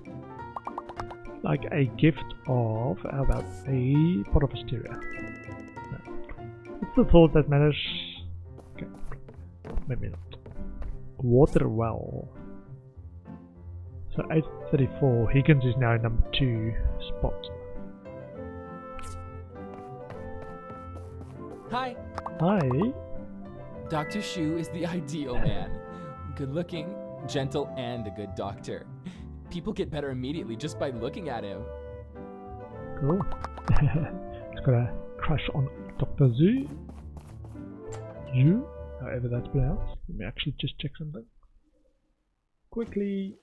Speaker 1: Like a gift of, how about a pot of hysteria? No. It's the thought that matters. Okay, maybe not. Water well. So 834, Higgins is now in number 2 spot.
Speaker 11: Hi!
Speaker 1: Hi!
Speaker 11: Dr. Shu is the ideal man. Good looking, gentle, and a good doctor. People get better immediately just by looking at him.
Speaker 1: Cool. He's got a crush on Dr. Zhu. Zhu, however that's pronounced. Let me actually just check something. Quickly.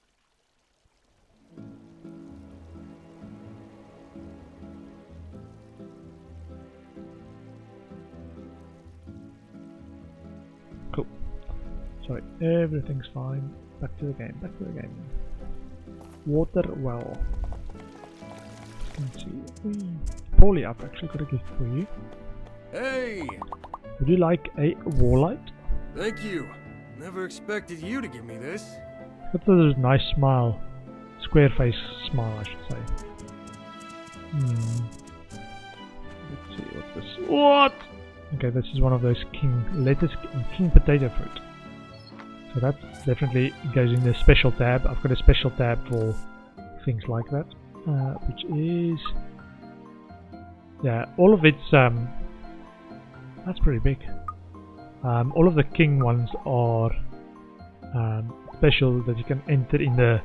Speaker 1: Cool. Sorry, everything's fine. Back to the game, back to the game. Water well. Let's see. Paulie, I've actually got a gift for you.
Speaker 4: Hey!
Speaker 1: Would you like a warlight?
Speaker 4: Thank you. Never expected you to give me this.
Speaker 1: Look at this nice smile. Square face smile, I should say. Let's see, what's this? What? Okay, this is one of those king lettuce and king potato fruit. So that definitely goes in the special tab. I've got a special tab for things like that, which is, yeah, all of it's That's pretty big. All of the king ones are special that you can enter in the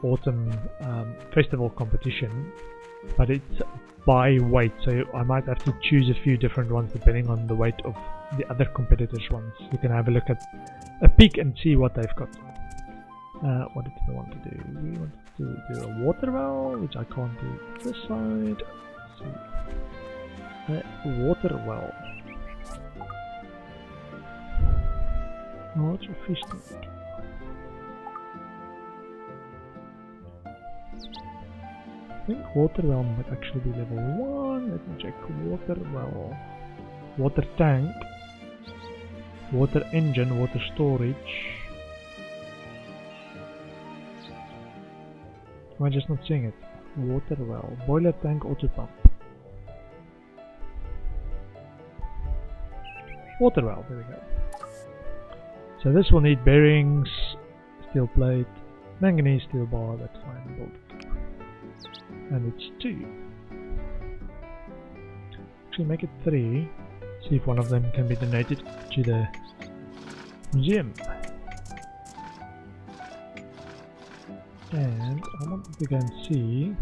Speaker 1: autumn festival competition, but it's by weight, so I might have to choose a few different ones depending on the weight of the other competitors' ones. You can have a look at a peek and see what they've got. What did we want to do? We want to do a water well, which I can't do this side. Let's see. A water well. What's a fish tank? I think water well might actually be level 1. Let me check. Water well. Water tank. Water engine. Water storage. Am I just not seeing it? Water well. Boiler tank. Auto pump. Water well. There we go. So this will need bearings, steel plate, manganese steel bar. That's fine. Build it. And it's 2. Actually make it 3. See if one of them can be donated to the museum. And I want to go and see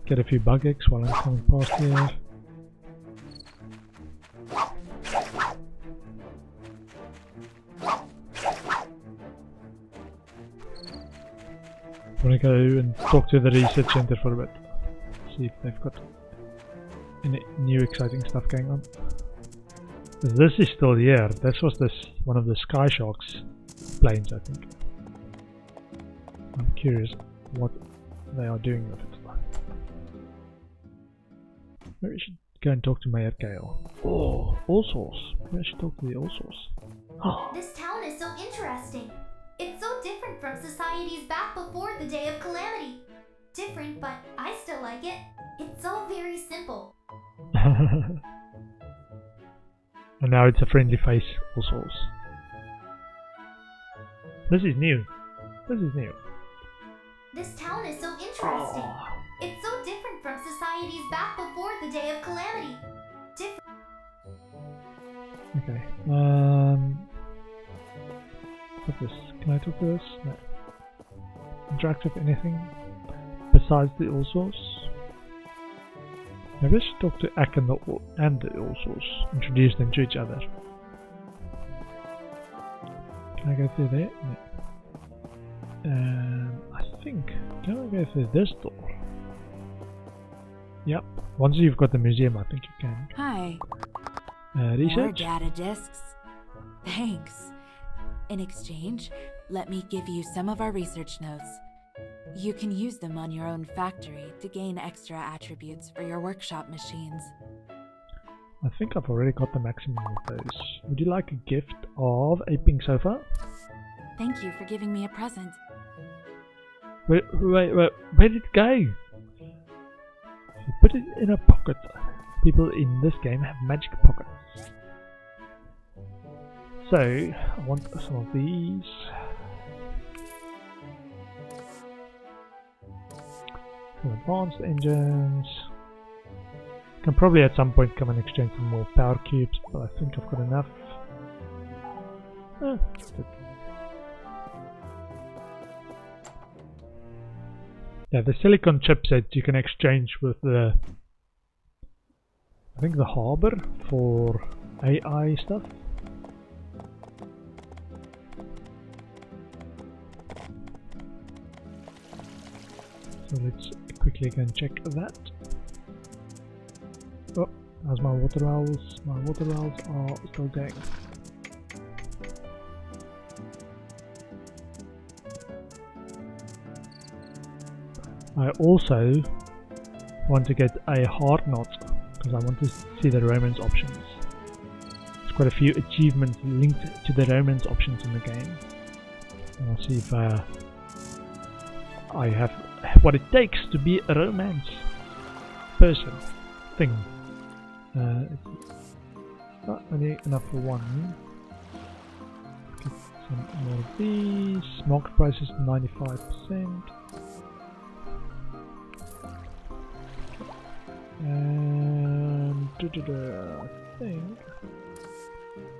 Speaker 1: get a few bug eggs while I'm coming past here. I'm gonna go and talk to the research center for a bit. See if they've got any new exciting stuff going on. This is still here. This was one of the Sky Sharks planes, I think. I'm curious what they are doing with it. Maybe we should go and talk to Mayor Gale. Oh, all source. Maybe I should talk to the all source.
Speaker 12: This town is so interesting. It's so different from societies back before the Day of Calamity. Different, but I still like it. It's so very simple.
Speaker 1: And now it's a friendly face, all source. This is new. This is new.
Speaker 12: This town is so interesting. It's so different from societies back before the Day of Calamity.
Speaker 1: Okay. What's this? Can I talk to this? No. Interact with anything besides the all source? Maybe I should talk to Ak and the all source. Introduce them to each other. Can I go through there? No. I think. Can I go through this door? Yep. Once you've got the museum, I think you can.
Speaker 13: Hi.
Speaker 1: Research?
Speaker 13: More data disks. Thanks. In exchange, let me give you some of our research notes. You can use them on your own factory to gain extra attributes for your workshop machines.
Speaker 1: I think I've already got the maximum of those. Would you like a gift of a pink sofa?
Speaker 13: Thank you for giving me a present.
Speaker 1: Wait, where did it go? You put it in a pocket. People in this game have magic pockets. So, I want some of these. Some advanced engines. Can probably at some point come and exchange some more power cubes, but I think I've got enough. Yeah, the silicon chipset you can exchange with the, I think, the harbor for AI stuff. So let's quickly go and check that. Oh, how's my water wells? My water wells are still going. I also want to get a hard knot because I want to see the romance options. There's quite a few achievements linked to the romance options in the game. And I'll see if I have what it takes to be a romance person thing. It's not only enough for one. Get some more of these. Market price is 95%. And I think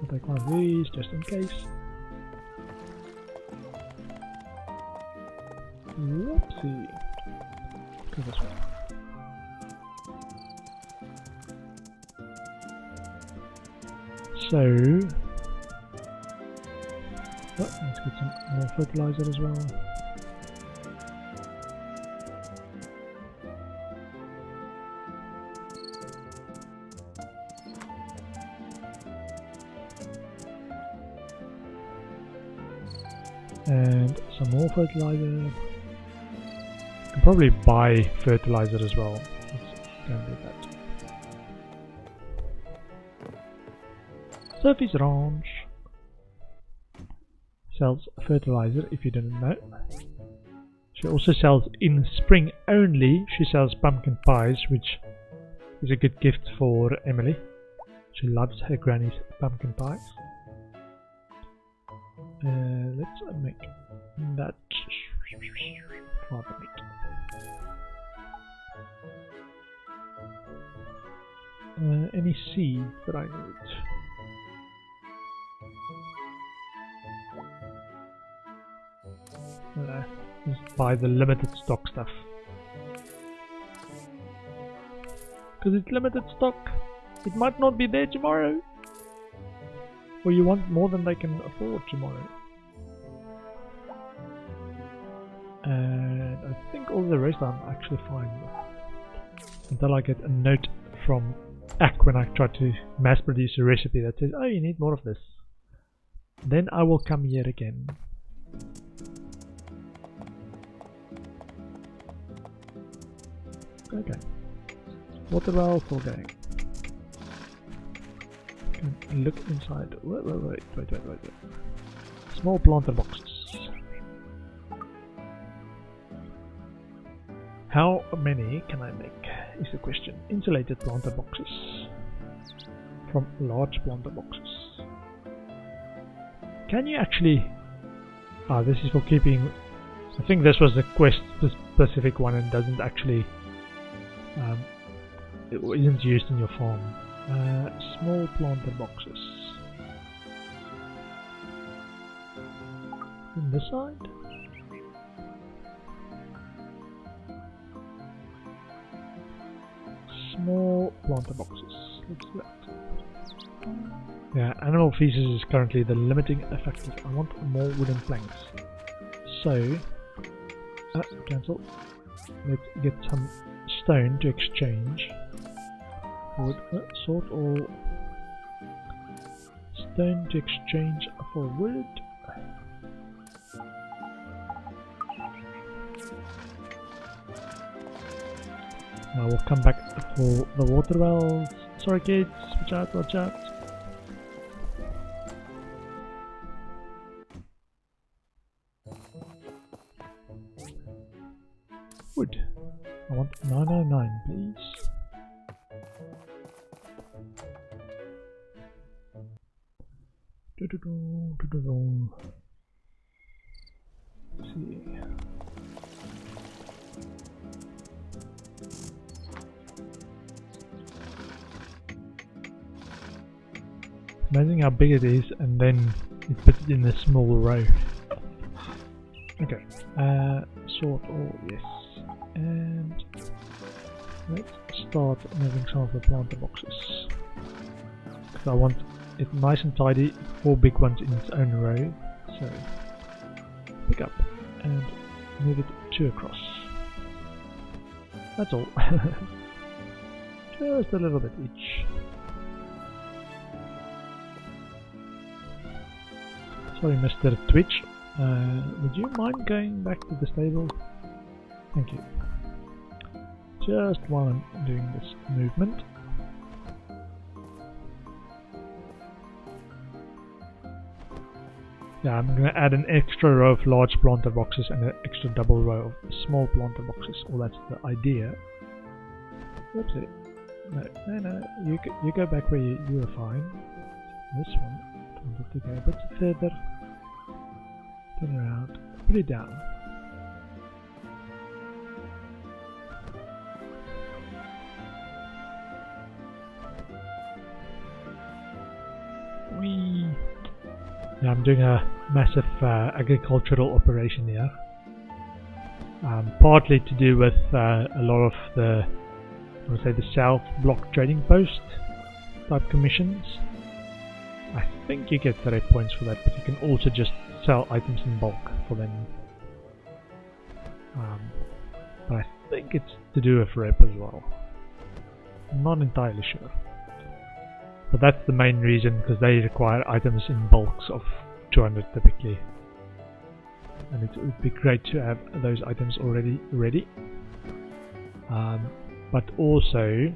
Speaker 1: I'll take one of these just in case. Whoopsie. Go this way. So, let's get some more fertilizer as well. And some more fertilizer. You can probably buy fertilizer as well. Let's go and do that. Sophie's Ranch sells fertilizer, if you didn't know. She also sells in spring only. She sells pumpkin pies, which is a good gift for Emily. She loves her granny's pumpkin pies. Let's make that father meat. Any seeds that I need? Just buy the limited stock stuff. Because it's limited stock. It might not be there tomorrow. Or you want more than they can afford tomorrow. And I think all the rest I'm actually fine with. Until I get a note from ACK when I try to mass produce a recipe that says, oh, you need more of this. Then I will come here again. Okay. Water well for going. Can look inside. Wait. Small planter boxes. How many can I make is the question. Insulated planter boxes from large planter boxes. Can you actually... this is for keeping... I think this was the quest specific one and doesn't actually... it isn't used in your farm. Small planter boxes. On this side? Small planter boxes. Let's do that. Yeah, animal feces is currently the limiting factor. I want more wooden planks. So, cancel. Let's get some stone to exchange. Wood, sort or stone to exchange for wood. Now we'll come back for the water wells. Sorry kids, watch out. Wood. I want 909 please. Let's see. Amazing how big it is, and then it puts it in a small row. Okay, sort all, yes. And let's start moving some of the planter boxes. Because I want it nice and tidy, 4 big ones in its own row. So, pick up and move it 2 across. That's all. Just a little bit each. Sorry, Mr. Twitch. Would you mind going back to the stable? Thank you. Just while I'm doing this movement. Yeah, I'm going to add an extra row of large planter boxes and an extra double row of small planter boxes. Well, that's the idea. Oopsie. No. You go back where you were fine. This one. To go a bit further, turn around, put it down. Yeah, I'm doing a massive agricultural operation here. Partly to do with a lot of the, I would say, the South Block Trading Post type commissions. I think you get 30 points for that, but you can also just sell items in bulk for them. But I think it's to do with rep as well. I'm not entirely sure. But that's the main reason, because they require items in bulks of 200 typically. And it would be great to have those items already ready. But also,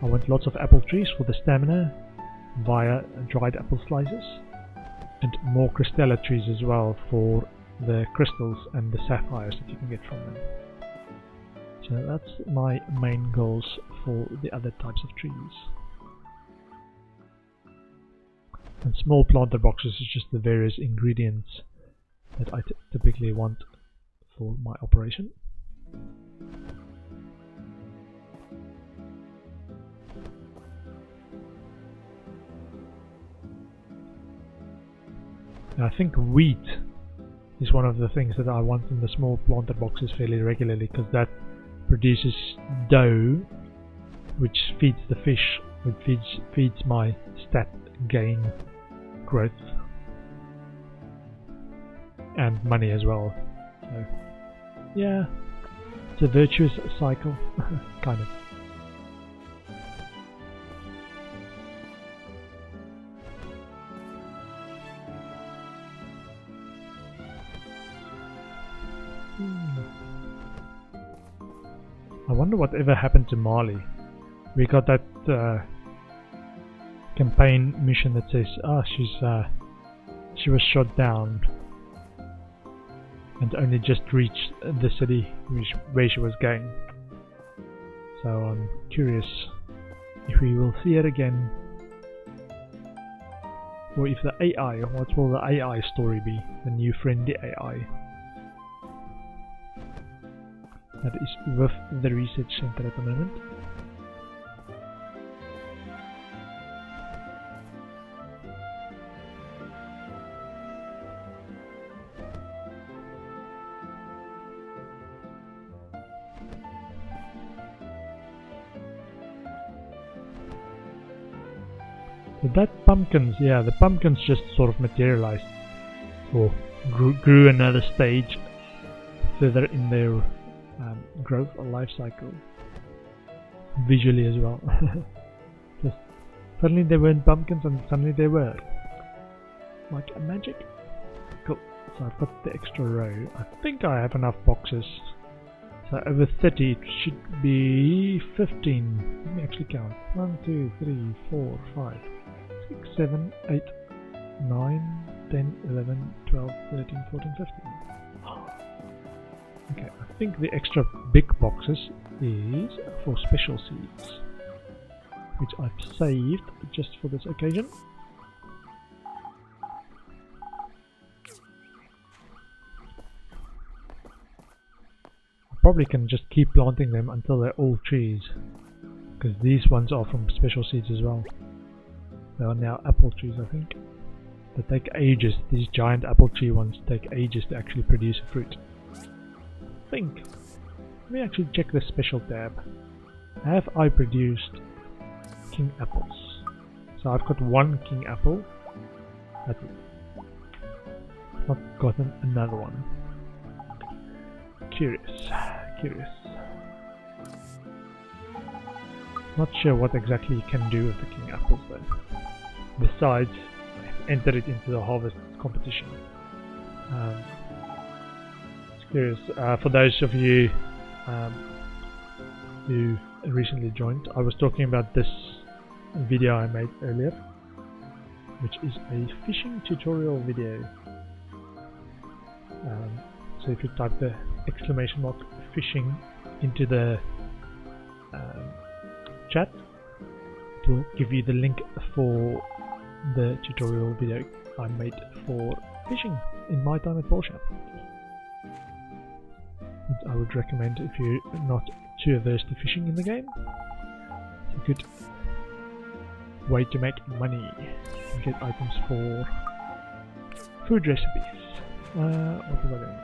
Speaker 1: I want lots of apple trees for the stamina via dried apple slices. And more crystalla trees as well for the crystals and the sapphires that you can get from them. So that's my main goals for the other types of trees. And small planter boxes is just the various ingredients that I typically want for my operation. Now, I think wheat is one of the things that I want in the small planter boxes fairly regularly, because that produces dough, which feeds the fish, which feeds my stat gain growth and money as well. So yeah, it's a virtuous cycle, kind of. I wonder whatever happened to Marley. We got that campaign mission that says, she was shot down and only just reached the city where she was going. So I'm curious if we will see it again, or if the AI, what will the AI story be? The new friendly AI. That is with the research center at the moment. So that pumpkins, yeah, the pumpkins just sort of materialized, or grew another stage further in their growth or life cycle, visually as well. Just suddenly there weren't pumpkins and suddenly they were, like a magic. Cool. So I've got the extra row. I think I have enough boxes. So over 30 it should be 15. Let me actually count. 1, 2, 3, 4, 5, 6, 7, 8, 9, 10, 11, 12, 13, 14, 15. Okay, I think the extra big boxes is for special seeds, which I've saved just for this occasion. I probably can just keep planting them until they're all trees, because these ones are from special seeds as well. They are now apple trees, I think. They take ages, these giant apple tree ones take ages to actually produce a fruit. Let me actually check the special tab. Have I produced king apples? So I've got one king apple. That's it. Not gotten another one. Curious. Not sure what exactly you can do with the king apples though. Besides, enter it into the harvest competition. Curious. For those of you who recently joined, I was talking about this video I made earlier, which is a fishing tutorial video. So if you type the exclamation mark fishing into the chat, it will give you the link for the tutorial video I made for fishing in my time at Portia. I would recommend if you're not too averse to fishing in the game. It's a good way to make money and get items for Food recipes. What was I doing?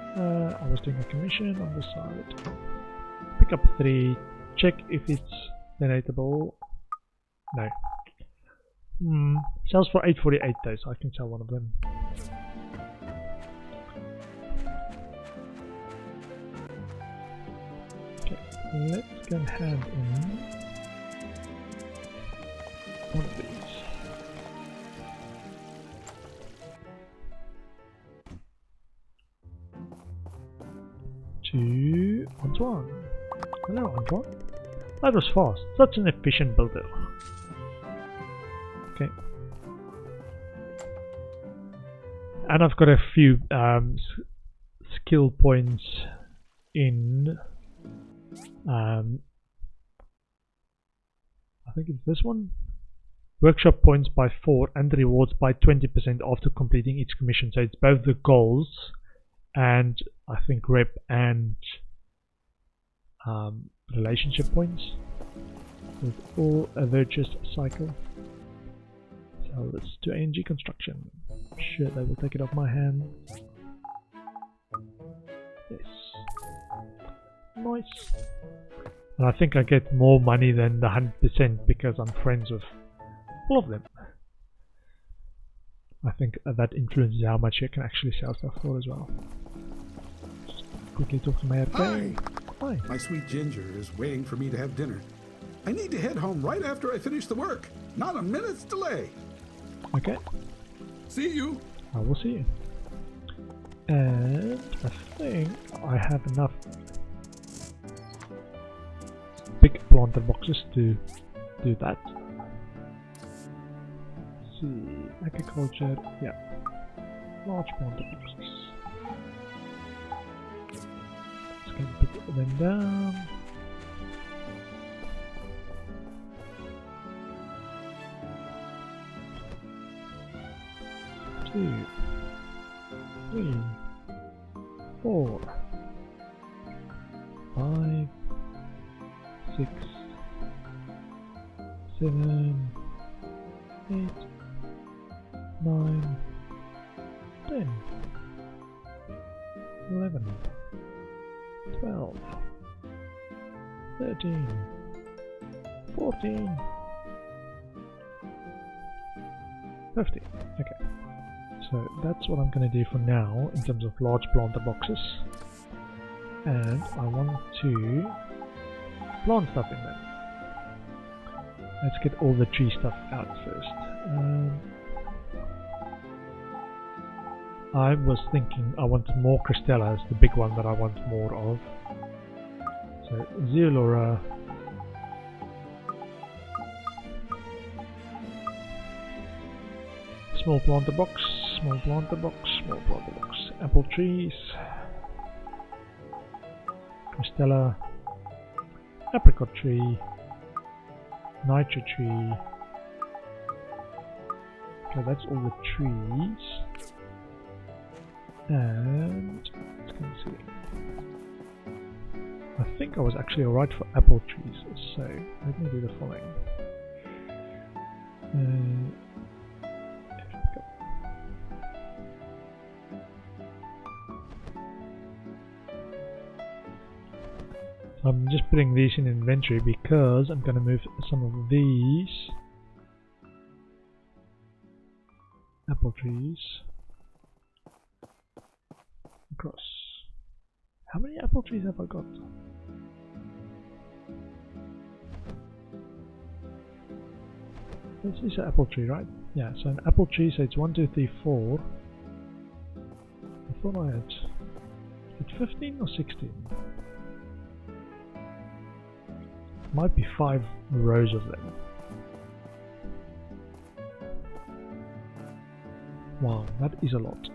Speaker 1: I was doing a commission on the side. Pick up 3. Check if it's donatable. No. Sells for 848 though, so I can sell one of them. Okay, let's go and hand in one of these. 2 Antoine. Hello Antoine. That was fast. Such an efficient builder. Okay. And I've got a few skill points in I think it's this one. Workshop points by 4 and rewards by 20% after completing each commission. So it's both the goals and I think rep and relationship points. So it's all a virtuous cycle. So let's do ANG construction. I'm sure they will take it off my hand. Yes. Nice. And I think I get more money than the 100% because I'm friends with all of them. I think that influences how much you can actually sell stuff for as well. Just quickly talk to my RK. Hi.
Speaker 14: My sweet Ginger is waiting for me to have dinner. I need to head home right after I finish the work. Not a minute's delay.
Speaker 1: Okay.
Speaker 14: See you.
Speaker 1: I will see you. And I think I have enough big planter boxes to do that. Let's see, agriculture, yeah, large planter boxes. Let's go and put them down. Two, 3, 4, 5, 6, 7, 8, 9, 10, 11, 12, 13, 14, 15. Okay. So that's what I'm going to do for now in terms of large planter boxes. And I want to plant stuff in them. Let's get all the tree stuff out first. I was thinking I want more Cristellas, the big one that I want more of. So Zeolora. Small planter box, small planter box, small planter box. Apple trees. Cristella. Apricot tree. Nitro tree. Okay, that's all the trees. And let's go and see. I think I was actually alright for apple trees, so let me do the following. I'm just putting these in inventory because I'm going to move some of these apple trees across. How many apple trees have I got? This is an apple tree, right? Yeah, so an apple tree, so it's 1, 2, 3, 4. I thought I had... Is it 15 or 16? Might be 5 rows of them. Wow, that is a lot.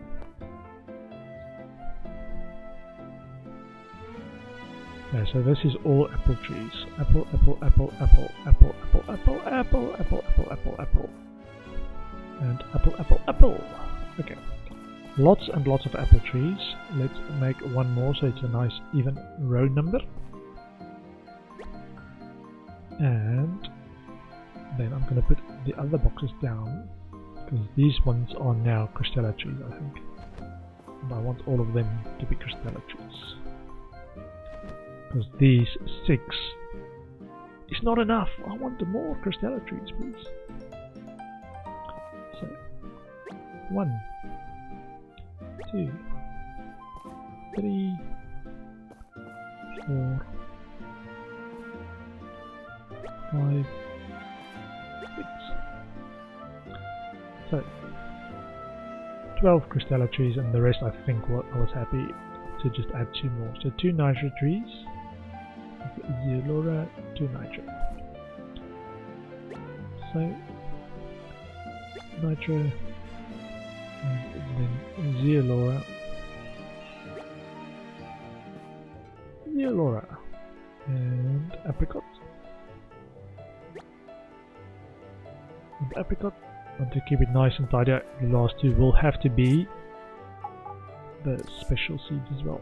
Speaker 1: Yeah, so this is all apple trees. Apple, apple, apple, apple, apple, apple, apple, apple, apple, apple, apple, apple. And apple, apple, apple. Okay. Lots and lots of apple trees. Let's make one more so it's a nice even row number. And then I'm going to put the other boxes down Because these ones are now crystallatries, I think. And I want all of them to be crystallatries. Because these 6 is not enough. I want more crystallatries, please. So, 1, 2, 3, 4, 5, 6. So, 12 crystallatries, and the rest I think I was happy to just add 2 more. So 2 nitro trees, Zeolora, 2 nitro. So, nitro, and then Zeolora, and apricot. And apricot, and to keep it nice and tidy, the last 2 will have to be the special seeds as well.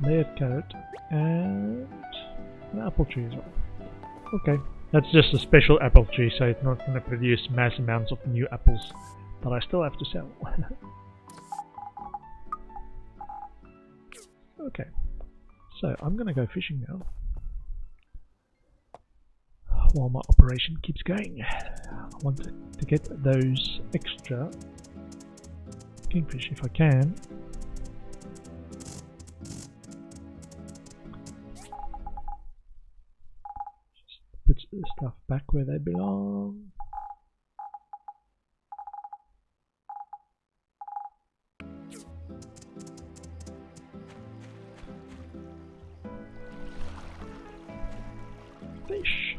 Speaker 1: Layered carrot and an apple tree as well. Okay, that's just a special apple tree, so it's not going to produce mass amounts of new apples that I still have to sell. Okay, so I'm gonna go fishing now while my operation keeps going. I want to get those extra kingfish if I can. Just put the stuff back where they belong. Fish.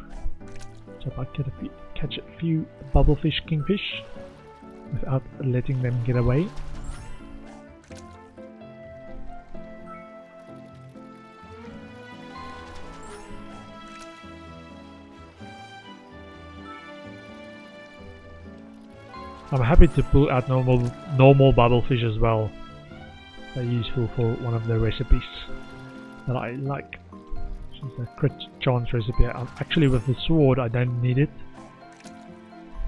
Speaker 1: So if I catch a few bubblefish kingfish without letting them get away. I'm happy to pull out normal bubblefish as well. They're useful for one of the recipes that I like. Which is a crit chance recipe. Actually, with the sword I don't need it,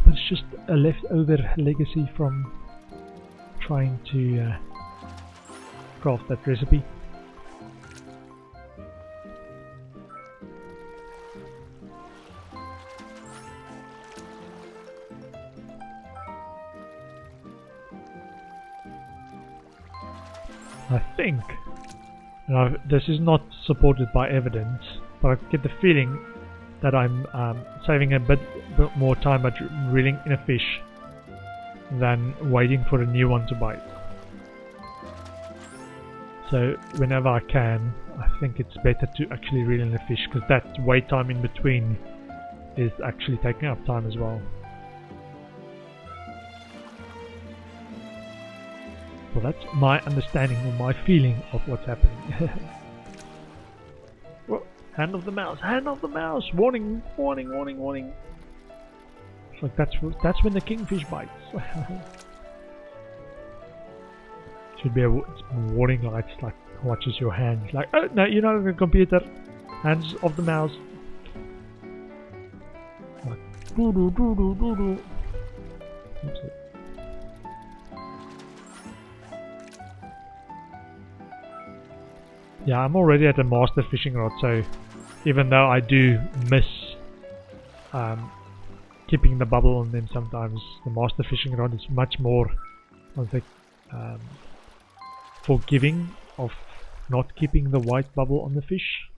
Speaker 1: but it's just a leftover legacy from trying to craft that recipe. I think, and this is not supported by evidence, but I get the feeling that I'm saving a bit more time by reeling in a fish than waiting for a new one to bite. So whenever I can, I think it's better to actually reel in a fish, because that wait time in between is actually taking up time as well. Well, that's my understanding or my feeling of what's happening. Well, hand of the mouse, hand of the mouse! Warning, warning, warning, warning! It's like that's when the kingfish bites. Should be a warning lights, like watches your hands. Like, oh no, you're not on the computer. Hands of the mouse. Like, doo doo doo doo doo doo. That's it. Yeah, I'm already at a master fishing rod, so even though I do miss keeping the bubble on them sometimes, the master fishing rod is much more, I think, forgiving of not keeping the white bubble on the fish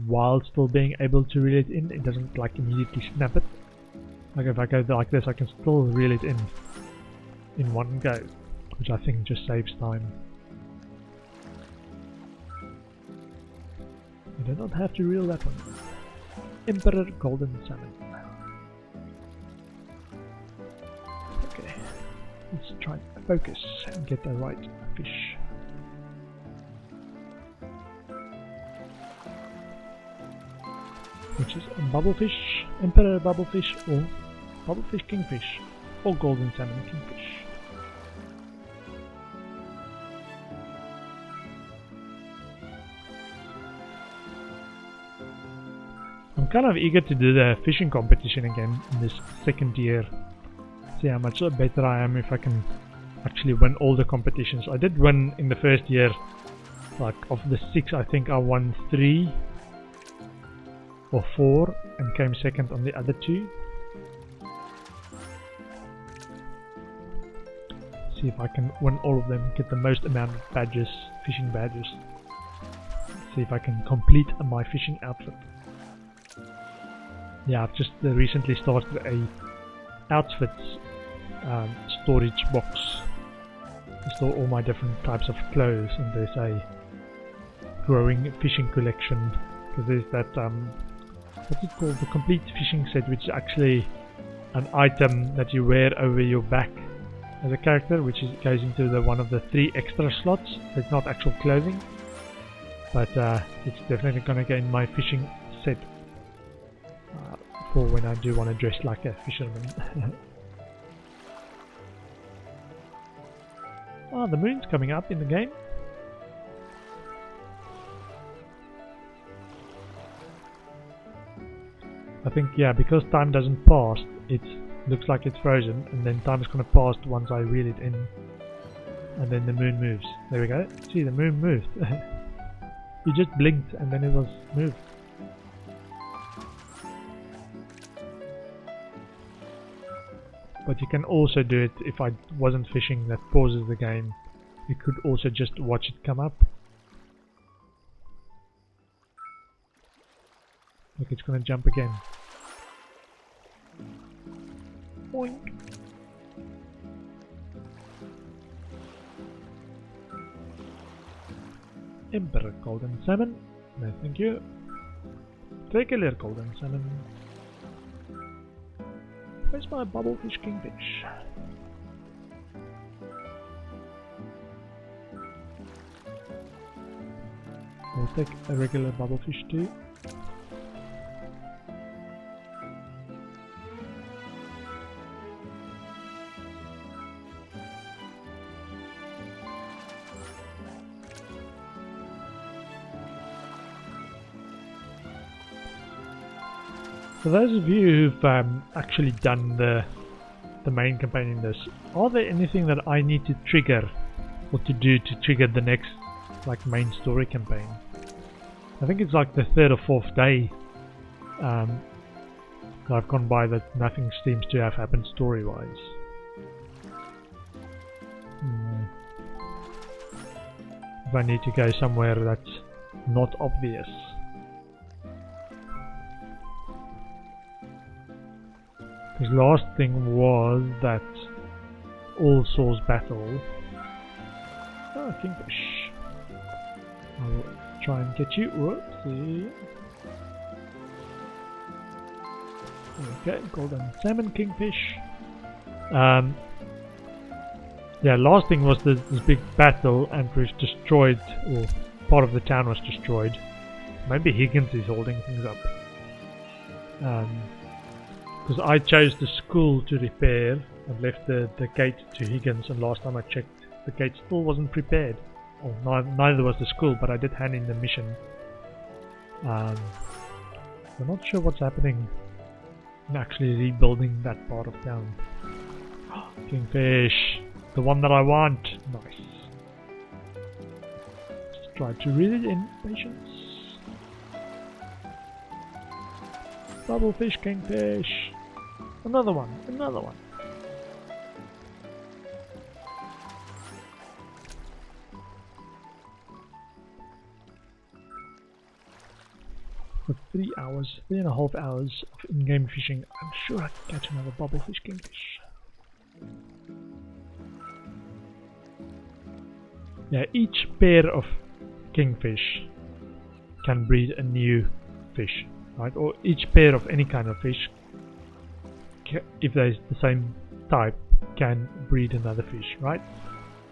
Speaker 1: while still being able to reel it in. It doesn't like immediately snap it. Like if I go like this, I can still reel it in one go, which I think just saves time. You do not have to reel that one. Emperor Golden Salmon. Okay, let's try and focus and get the right fish. Which is a bubblefish, Emperor bubblefish, or bubblefish kingfish, or golden salmon kingfish. I'm kind of eager to do the fishing competition again in this second year. See how much better I am if I can actually win all the competitions. I did win in the first year. Like of the 6, I think I won 3 or 4 and came second on the other 2. See if I can win all of them, get the most amount of badges, fishing badges. See if I can complete my fishing outfit. Yeah, I've just recently started a outfits storage box to store all my different types of clothes, and there's a growing fishing collection, because there's that what's it called, the complete fishing set, which is actually an item that you wear over your back as a character, which goes into the one of the 3 extra slots. So it's not actual clothing, but it's definitely gonna go in my fishing set for when I do want to dress like a fisherman. Oh, the moon's coming up in the game. I think, yeah, because time doesn't pass, it looks like it's frozen, and then time is going to pass once I reel it in, and then the moon moves. There we go. See, the moon moved. You just blinked and then it was moved. But you can also do it if I wasn't fishing, that pauses the game. You could also just watch it come up. Look, it's gonna jump again. Boink. Emperor golden salmon. No, thank you. Regular golden salmon. Where's my bubblefish kingfish? We'll take a regular bubblefish too. For those of you who've actually done the main campaign in this, are there anything that I need to trigger or to do to trigger the next like main story campaign? I think it's like the 3rd or 4th day that I've gone by that nothing seems to have happened story wise. If I need to go somewhere that's not obvious. Because last thing was that All Souls battle. Oh, kingfish. I will try and get you. Whoopsie. Okay, golden salmon kingfish. Yeah, last thing was this big battle, and we've destroyed, or part of the town was destroyed. Maybe Higgins is holding things up. Because I chose the school to repair and left the gate to Higgins, and last time I checked the gate still wasn't prepared. Well, neither was the school, but I did hand in the mission. I'm not sure what's happening in actually rebuilding that part of town. Kingfish! The one that I want! Nice. Just try to reel it in. Patience. Bubblefish, kingfish! Another one, another one. For 3 hours, 3.5 hours of in-game fishing, I'm sure I can catch another bubblefish kingfish. Yeah, each pair of kingfish can breed a new fish, right? Or each pair of any kind of fish, if they're the same type, can breed another fish, right?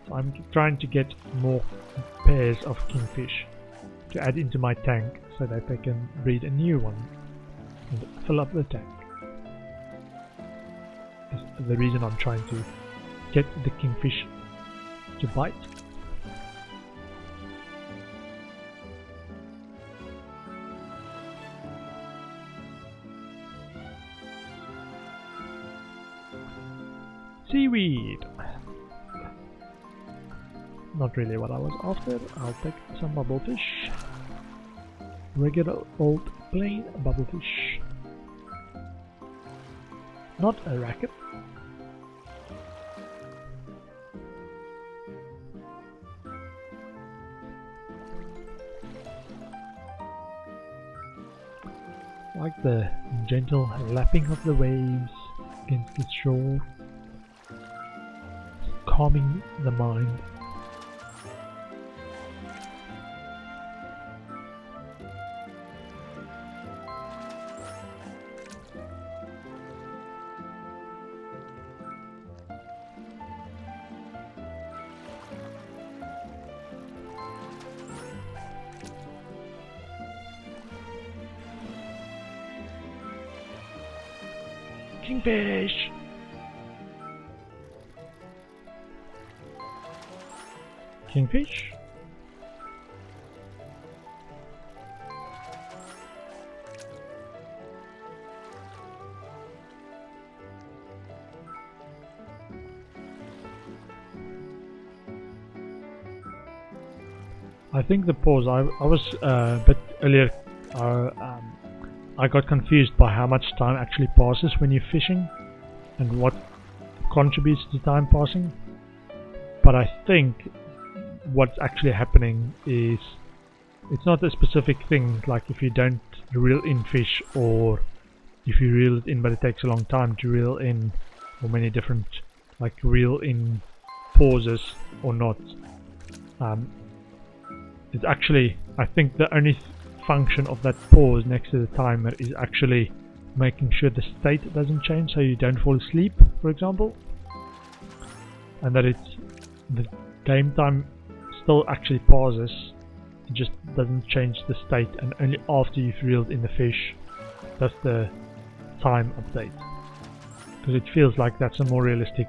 Speaker 1: So I'm trying to get more pairs of kingfish to add into my tank so that they can breed a new one and fill up the tank. That's the reason I'm trying to get the kingfish to bite. seaweed. Not really what I was after. I'll take some bubblefish. Regular old plain bubblefish. Not a racket. Like the gentle lapping of the waves against the shore, calming the mind. Kingfish! Kingfish? I think the pause, I was a bit earlier, I got confused by how much time actually passes when you're fishing and what contributes to time passing. But I think what's actually happening is it's not a specific thing, like if you don't reel in fish or if you reel it in but it takes a long time to reel in, or many different like reel in pauses or not. It's actually, I think the only function of that pause next to the timer is actually making sure the state doesn't change so you don't fall asleep, for example, and that it's the game time still actually pauses, it just doesn't change the state, and only after you've reeled in the fish does the time update, because it feels like that's a more realistic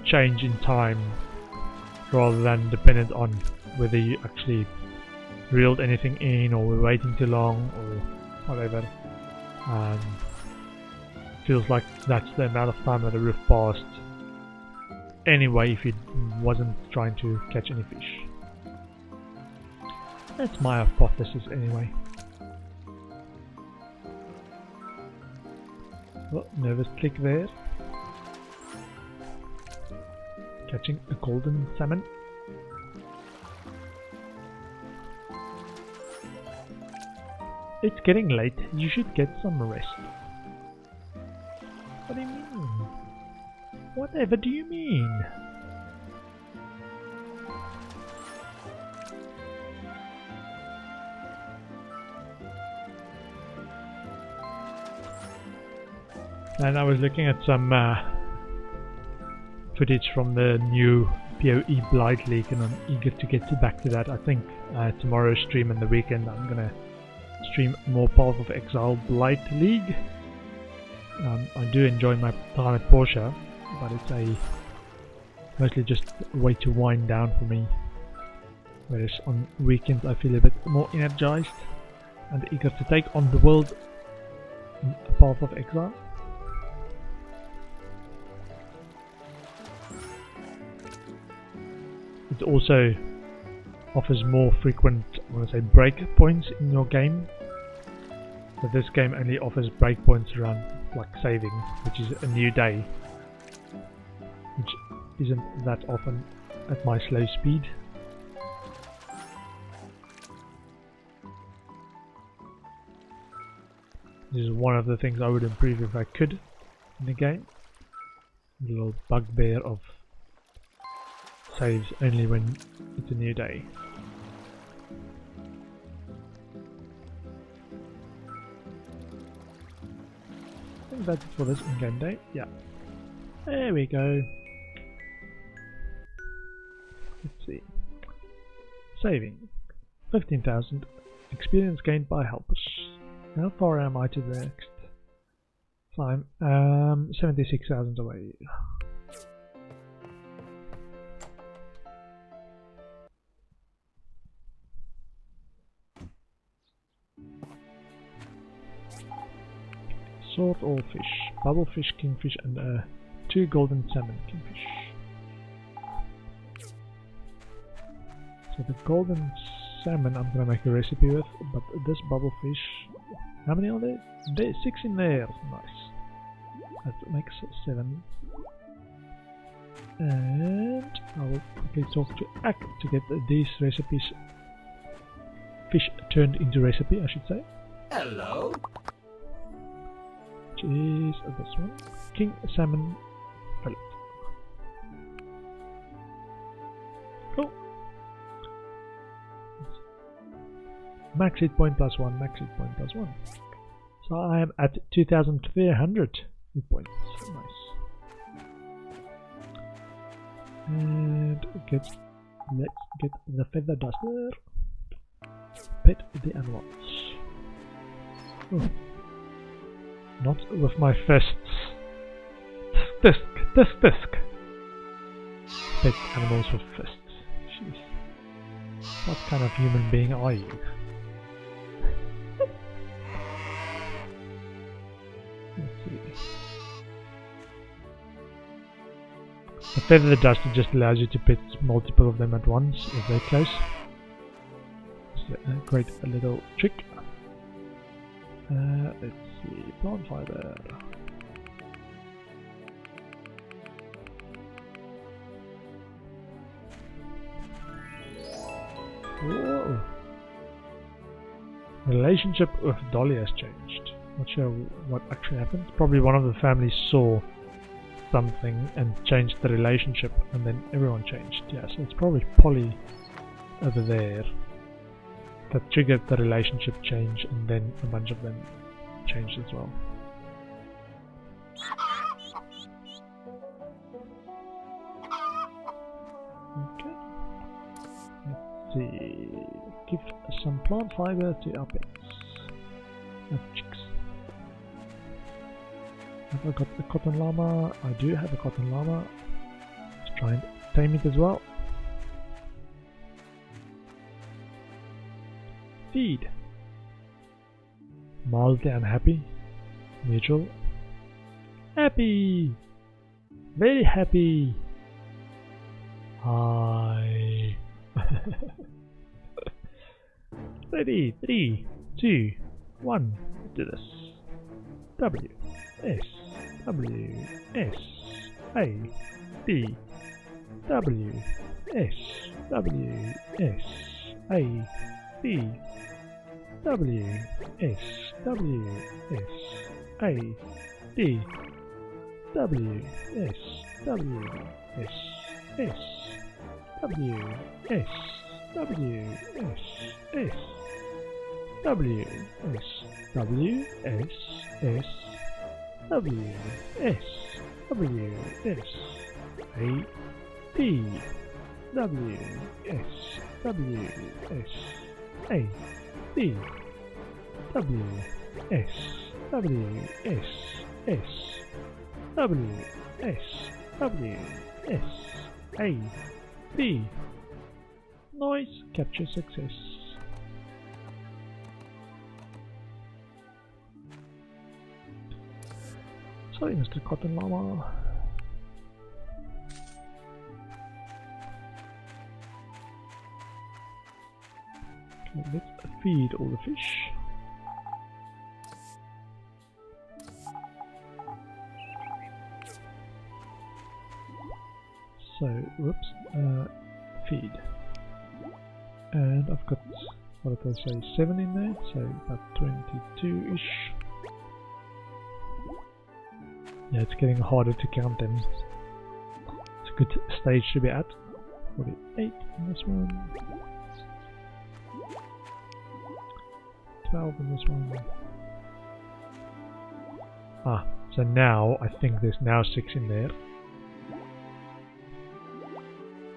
Speaker 1: change in time rather than dependent on whether you actually reeled anything in or we're waiting too long or whatever. Feels like that's the amount of time that the roof passed anyway if it wasn't trying to catch any fish. That's my hypothesis anyway. Oh, nervous click there. Catching a golden salmon. It's getting late, you should get some rest. What do you mean? Whatever do you mean? And I was looking at some footage from the new PoE Blight League, and I'm eager to get back to that. I think tomorrow's stream and the weekend I'm gonna stream more Path of Exile Blight League. I do enjoy my time at Portia, but it's mostly just a way to wind down for me. Whereas on weekends I feel a bit more energized and eager to take on the world in Path of Exile. It also offers more frequent, I want to say, break points in your game. So this game only offers break points around like saving, which is a new day, which isn't that often at my slow speed. This is one of the things I would improve if I could in the game. The little bugbear of saves only when it's a new day. I think that's it for this in-game day. Yeah. There we go. Let's see. Saving. 15,000. Experience gained by helpers. How far am I to the next time? 76,000 away. Salt or fish? bubblefish, kingfish, and 2 golden salmon kingfish. So the golden salmon I'm gonna make a recipe with, but this bubblefish, how many are there? There's 6 in there. Nice. That makes 7. And I will quickly talk to Ak to get these recipes, fish turned into recipe, I should say.
Speaker 3: Hello.
Speaker 1: Which is this one, king salmon fillet. Cool. Max hit point plus 1, max hit point plus 1. So I am at 2,300 hit points. Nice. And let's get the feather duster. Pet the animals. Oh. Not with my fists. Disc. Pet animals with fists. Jeez. What kind of human being are you? Let's see. The feather duster just allows you to pet multiple of them at once if they're close. It's a great little trick. Let's see, plant fiber. Whoa! Relationship with Dolly has changed. Not sure what actually happened. Probably one of the families saw something and changed the relationship, and then everyone changed. Yeah, so it's probably Polly over there that triggered the relationship change, and then a bunch of them changed as well. Okay. Let's see. Give some plant fiber to our pets. Our chicks. Have I got a cotton llama? I do have a cotton llama. Let's try and tame it as well. Feed. Mildly unhappy. Neutral. Happy. Very happy. Hi. Ready. 3, 2, 1. Do this. W. S. W. S. A. B. W. S. W. S. A. B. W. S. W. S. A. D. W. S. W. S. S. W. S. W. S. S. W. S. W. S. S. W. S. W. S. A. D. W. S. W. S. A. D. W. S. W. S. S. W. S. W. S. A. B. Nice. Capture success. Sorry, Mr. Cotton Llama. Okay, let's feed all the fish. So, whoops, feed. And I've got, what did I say, 7 in there, so about 22-ish. Yeah, it's getting harder to count them. It's a good stage to be at. 48 in this one. 12 in this one. Ah, so now I think there's now 6 in there.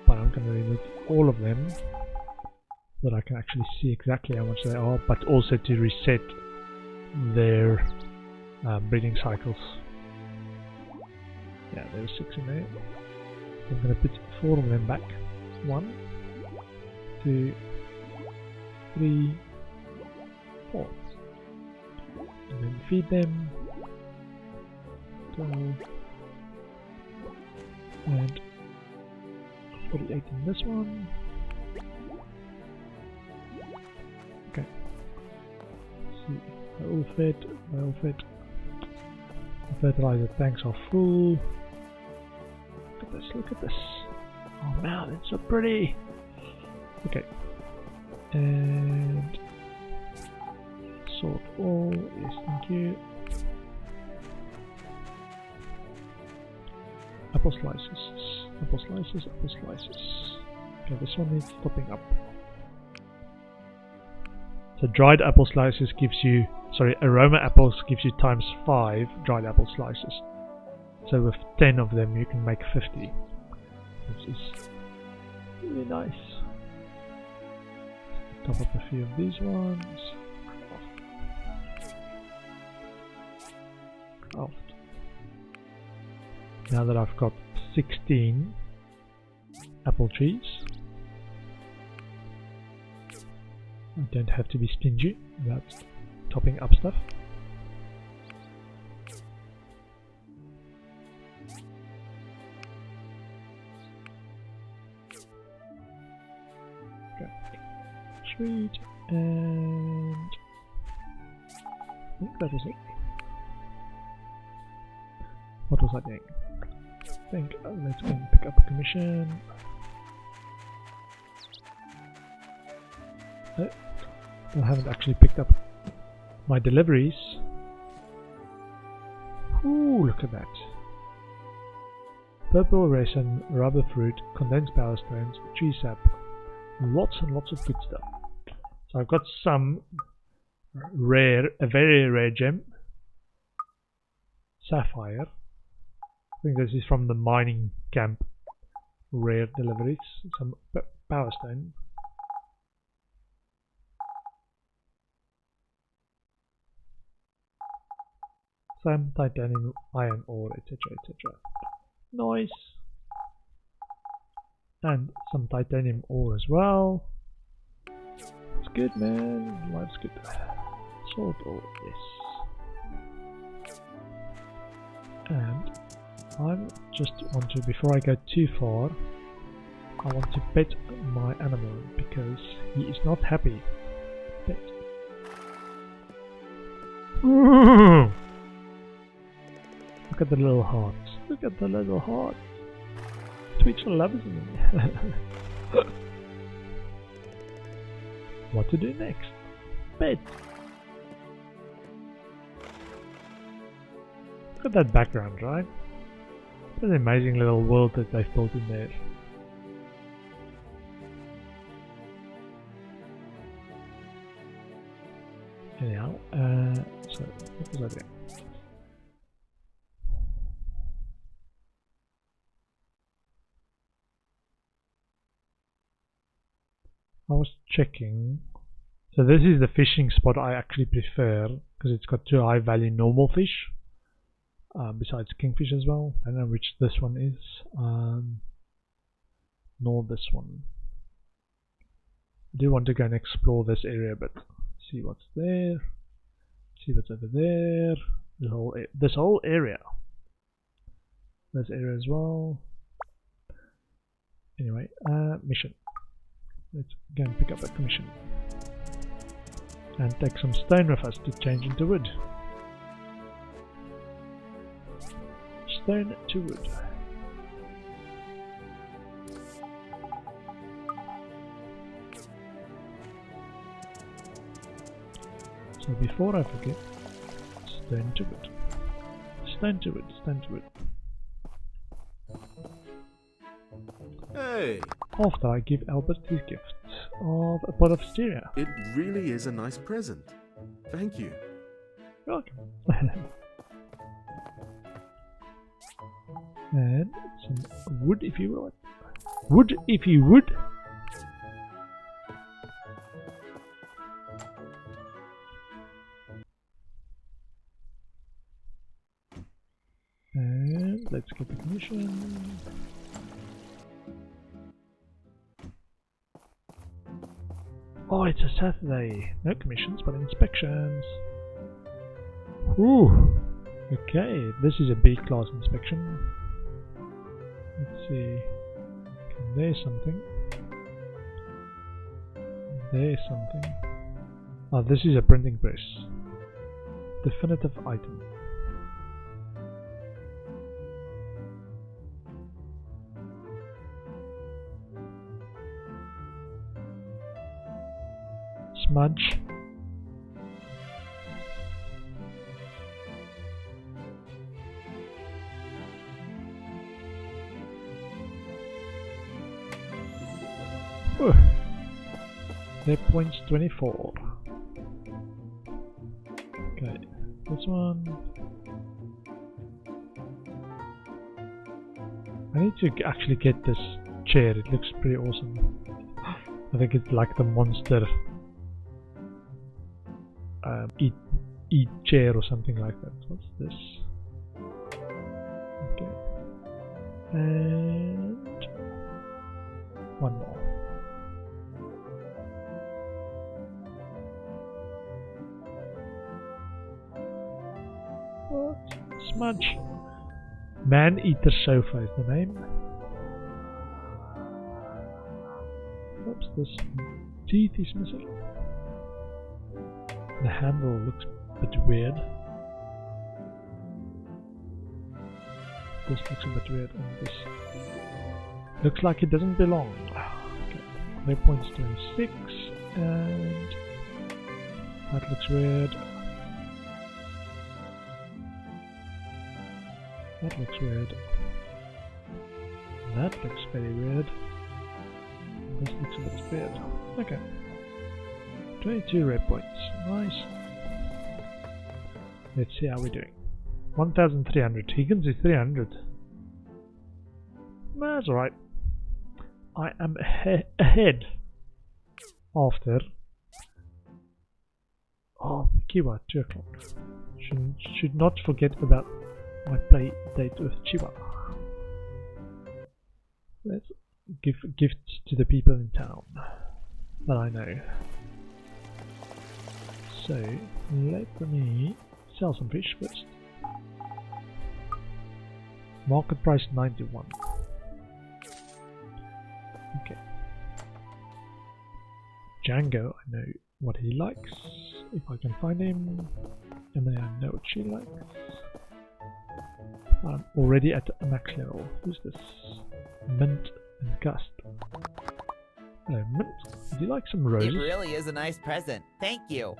Speaker 1: But I'm going to remove all of them so that I can actually see exactly how much they are, but also to reset their breeding cycles. Yeah, there's 6 in there. So I'm going to put 4 of them back. 1, 2, 3, 4. And then feed them. 12. And 48 in this one. Okay. Let's see. They're all fed. They're all fed. The fertilizer tanks are full. Look at this, look at this. Oh man, it's so pretty. Okay. And sort all. Yes, thank you. Apple slices. Apple slices, apple slices. Okay, this one needs topping up. So dried apple slices gives you, sorry, aroma apples gives you times 5 dried apple slices. So with 10 of them you can make 50. Which is really nice. Top up a few of these ones. Craft. Now that I've got 16 apple trees, I don't have to be stingy about topping up stuff. Okay. Sweet, and I think that was it. What was I doing? I think let's go and pick up a commission. I haven't actually picked up my deliveries. Ooh, look at that. Purple resin, rubber fruit, condensed power stones, tree sap. Lots and lots of good stuff. So I've got some rare, a very rare gem. Sapphire. I think this is from the mining camp. Rare deliveries. Some power stone. Some titanium, iron ore, etc, etc. Nice. And some titanium ore as well. It's good, man. Life's good. Salt ore, yes. And I just want to, before I go too far, I want to pet my animal because he is not happy. Pet. Look at the little heart. Look at the little heart. Twitch loves me. What to do next? Pet. Look at that background, right? What an amazing little world that they've built in there. Anyhow, so what was I doing? I was checking. So this is the fishing spot I actually prefer because it's got 2 high value normal fish. Besides kingfish as well. I don't know which this one is. Nor this one. I do want to go and explore this area, but see what's there. See what's over there. This whole area. This area as well. Anyway, mission. Let's go and pick up a commission. And take some stone with us to change into wood. Stone to wood. So before I forget, stone to wood. Stone to wood, stone to wood.
Speaker 7: Hey!
Speaker 1: After I give Albert his gift of a pot of steria.
Speaker 7: It really is a nice present. Thank you.
Speaker 1: You're welcome. And some wood if you will. Wood if you would. And let's get the commission. Oh, it's a Saturday. No commissions, but inspections. Ooh. Okay, this is a B-class inspection. Let's see. Okay, there's something. There's something. Oh, this is a printing press. Definitive item. Smudge. Whew. Their points 24. Okay, this one. I need to actually get this chair, it looks pretty awesome. I think it's like the monster eat chair or something like that. What's this? Okay. And one more. What? Smudge. Man-eater sofa is the name. Oops, this teeth is missing. The handle looks a bit weird. This looks a bit weird, and this looks like it doesn't belong. Okay, their points 26, and that looks weird. That looks weird. That looks very weird. This looks a bit weird. Okay. 22 red points. Nice. Let's see how we're doing. 1,300. Higgins is 300. That's alright. I am ahead. After. Oh, Kiwa, 2 o'clock. Should not forget about my play date with Chiba. Let's give gifts to the people in town that I know. So, let me sell some fish first. Market price 91. Okay. Django, I know what he likes. If I can find him. Emily, I know what she likes. I'm already at a max level. Who's this? Mint and Gust. Hello, Mint. Would you like some roses?
Speaker 3: It really is a nice present. Thank you.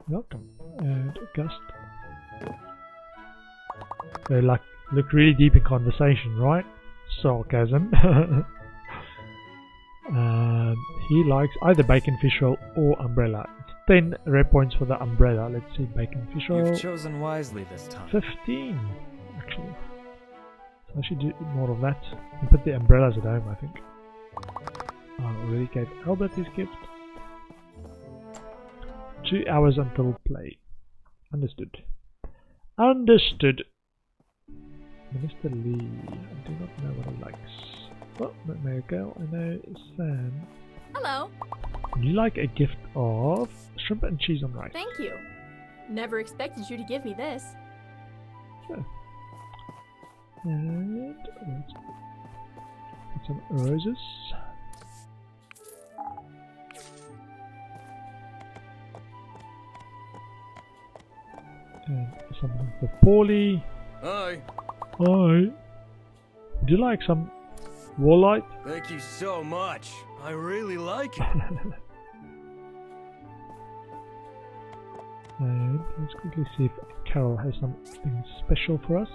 Speaker 1: Welcome. And Gust. They look really deep in conversation, right? Sarcasm. He likes either bacon fish roll or umbrella. It's 10 red points for the umbrella. Let's see, bacon fish roll.
Speaker 6: You've chosen wisely this time.
Speaker 1: 15, actually. So I should do more of that. And put the umbrellas at home, I think. I already gave Albert his gift. 2 hours until play. Understood. Understood. Mr. Lee. I do not know what he likes. Well, that may go. I know Sam.
Speaker 5: Hello.
Speaker 1: Would you like a gift of shrimp and cheese on rice?
Speaker 5: Thank you. Never expected you to give me this.
Speaker 1: Sure. And let's put some roses. And something for Paulie.
Speaker 15: Hi.
Speaker 1: Hi. Would you like some walleye?
Speaker 15: Thank you so much. I really like it.
Speaker 1: And let's quickly see if Carol has something special for us.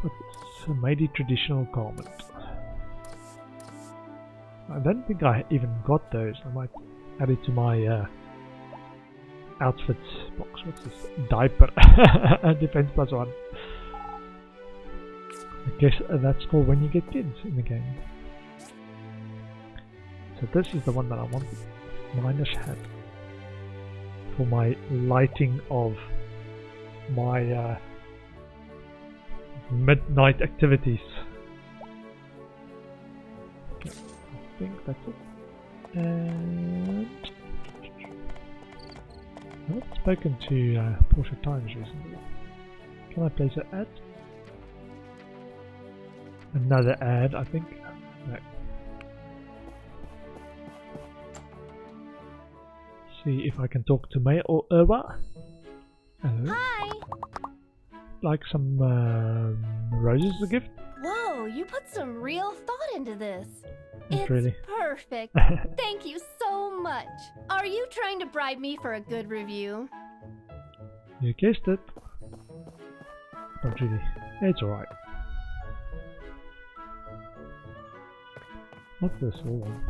Speaker 1: It's a mighty traditional garment. I don't think I even got those. I might add it to my outfits box. What's this? Diaper. Defense +1. I guess that's for when you get kids in the game. So this is the one that I wanted. Miner's hat. For my lighting of my midnight activities. Okay, I think that's it. And I haven't spoken to Portia Times recently. Can I place an ad? Another ad, I think. No. See if I can talk to May or Erwa. Hello.
Speaker 5: Hi!
Speaker 1: Like some roses as a gift?
Speaker 16: Whoa, you put some real thought into this.
Speaker 1: Not
Speaker 16: It's
Speaker 1: really.
Speaker 16: perfect. Thank you so much. Are you trying to bribe me for a good review?
Speaker 1: You guessed it. Not really. It's alright. What's this all on?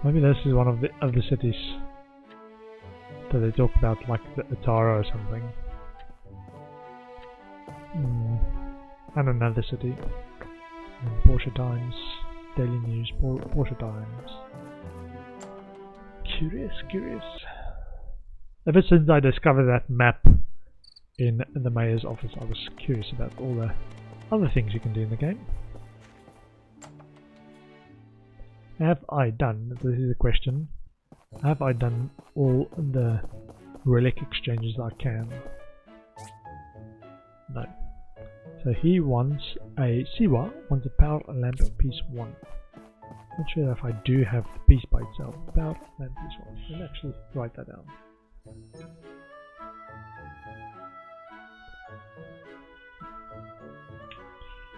Speaker 1: Maybe this is one of the other cities that they talk about, like the Atara or something. And another city. And Portia Times, Daily News, Portia Times. Curious. Ever since I discovered that map in the mayor's office, I was curious about all the other things you can do in the game. Have I done, this is a question, have I done all the relic exchanges I can? No. So he wants a Siwa, wants a power lamp piece 1. Not sure if I do have the piece by itself. Power lamp piece 1. Let me actually write that down.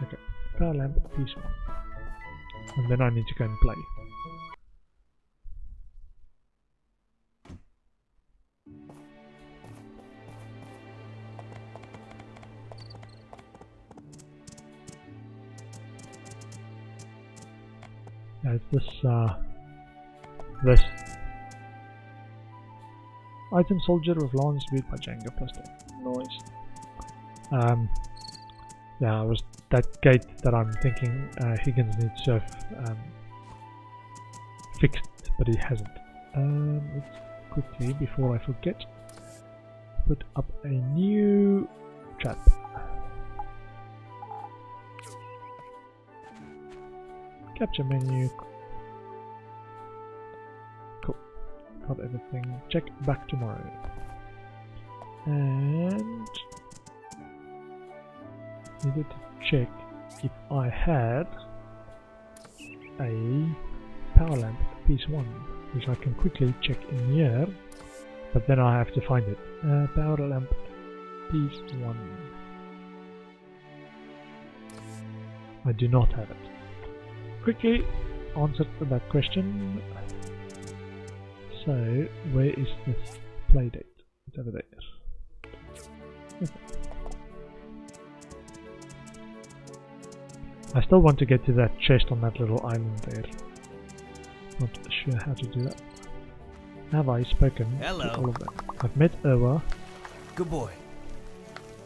Speaker 1: Okay, power lamp piece 1. And then I need to go and play. Yeah, it's this item soldier with lance beat by Jenga plastic. Nice. Yeah, it was that gate that I'm thinking Higgins needs to have fixed, but he hasn't. Let's quickly, before I forget, put up a new trap. Capture menu. Cool. Got everything. Check back tomorrow. And needed to check if I had a power lamp piece 1, which I can quickly check in here, but then I have to find it. Power lamp piece 1. I do not have it. Quickly answered that question. So where is this play date? It's over there. Okay. I still want to get to that chest on that little island there. Not sure how to do that. Have I spoken to all of them? I've met Erwa.
Speaker 17: Good boy.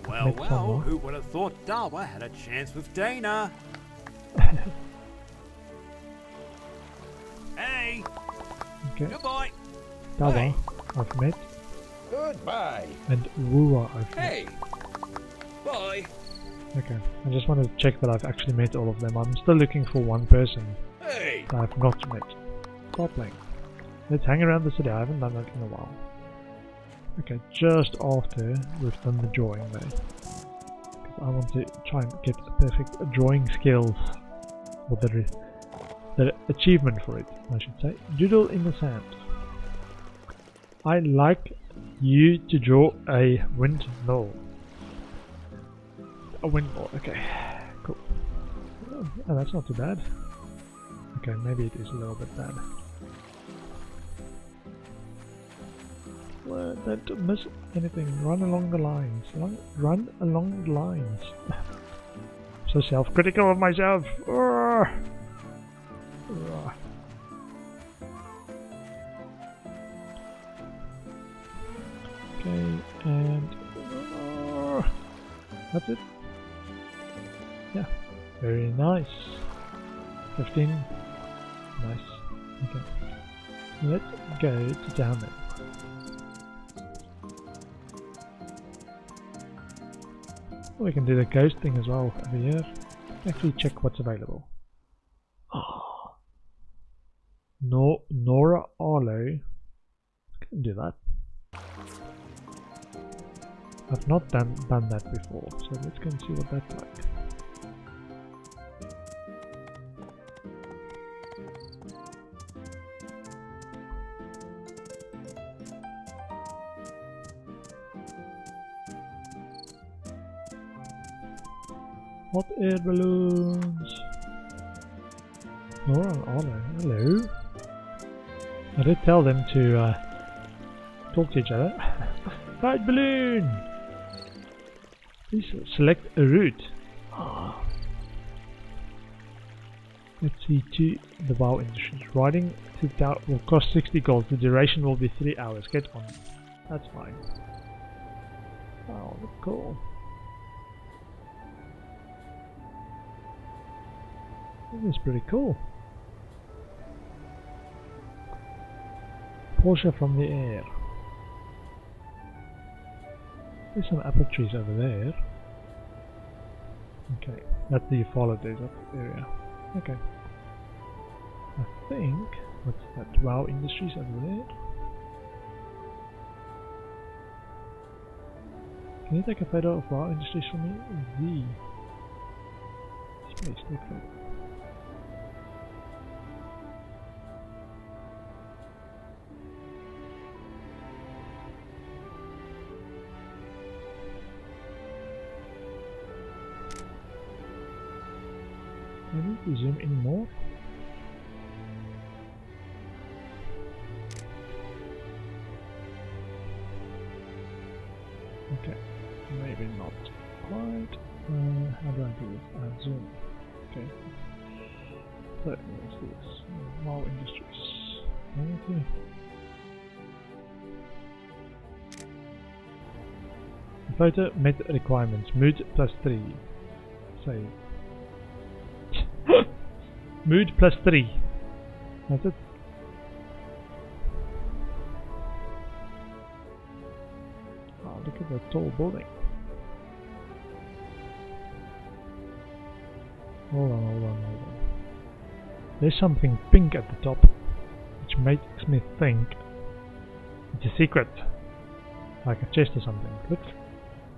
Speaker 1: Well,
Speaker 17: who would have thought Dawa had a chance with Dana? Hey!
Speaker 1: Okay.
Speaker 17: Goodbye!
Speaker 1: Dawa,
Speaker 17: Hey.
Speaker 1: I've met.
Speaker 17: Goodbye!
Speaker 1: And Wua, I've
Speaker 17: Hey!
Speaker 1: met.
Speaker 17: Bye!
Speaker 1: Okay, I just want to check that I've actually met all of them. I'm still looking for one person
Speaker 17: Hey!
Speaker 1: that I've not met. Start playing. Let's hang around the city. I haven't done that in a while. Okay, just after we've done the drawing though. Because I want to try and get perfect drawing skills. Or the achievement for it, I should say. Doodle in the sand. I like you to draw a windmill. A windmill, okay. Cool. Oh, that's not too bad. Okay, maybe it is a little bit bad. Well, don't miss anything. Run along the lines. Run along the lines. So self-critical of myself. Urgh. Urgh. Okay, and that's it. Yeah, very nice. 15. Nice. Okay. Let's go to down there. We can do the ghost thing as well over here. Actually check what's available. Oh, No, Nora Arlo. Can do that. I've not done that before, so let's go and see what that's like. Hot air balloons. Nora and Arlo, hello. I did tell them to talk to each other. Hot balloon! Please select a route. Let's see, to the WoW Industries. Riding to the tower will cost 60 gold. The duration will be 3 hours. Get on. That's fine. Oh, that's cool. This is pretty cool. Portia from the air. There's some apple trees over there. Okay, that's the Eufaula Desert area. Okay. I think, what's that? WoW Industries over there. Can you take a photo of WoW Industries for me? The space, take photo. I need to zoom in more. Okay, maybe not quite. How do I do this? Zoom. Okay. So let's do this. WoW Industries. Okay. Photo met requirements. Mood +3. Save. Mood +3. That's it. Oh, look at that tall building. Hold on. There's something pink at the top, which makes me think it's a secret. Like a chest or something. Look.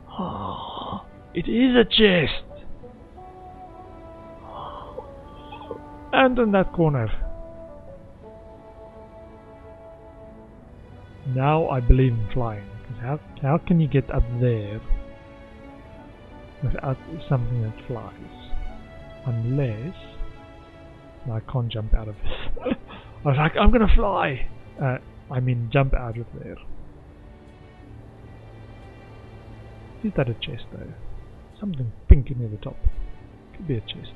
Speaker 1: Oh, it is a chest! And in that corner. Now I believe in flying. Because how can you get up there without something that flies? Unless I can't jump out of this. I was like, I'm gonna fly! I mean jump out of there. Is that a chest though? Something pink near the top. Could be a chest.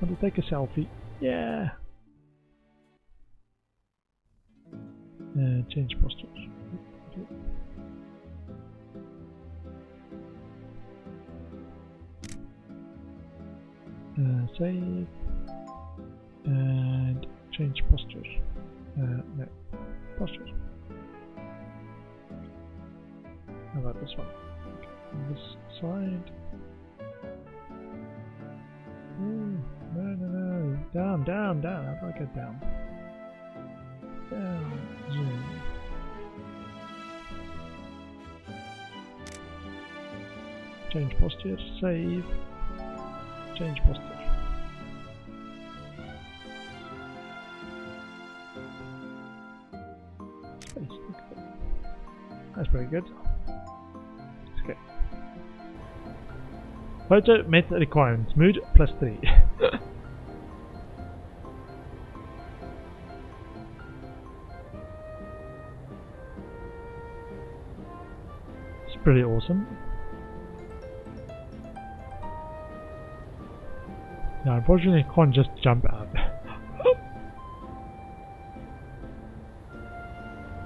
Speaker 1: Want to take a selfie? Yeah. Change posture. Okay. Save and change posture. No, posture. How about this one? Okay. On this side. Ooh, no. Down. How do I get down? Down. Zoom. Change posture. Save. Change posture. Space. Okay. That's pretty good. Okay. Photo met requirements. Mood +3. It's pretty awesome. Now, unfortunately, I can't just jump out.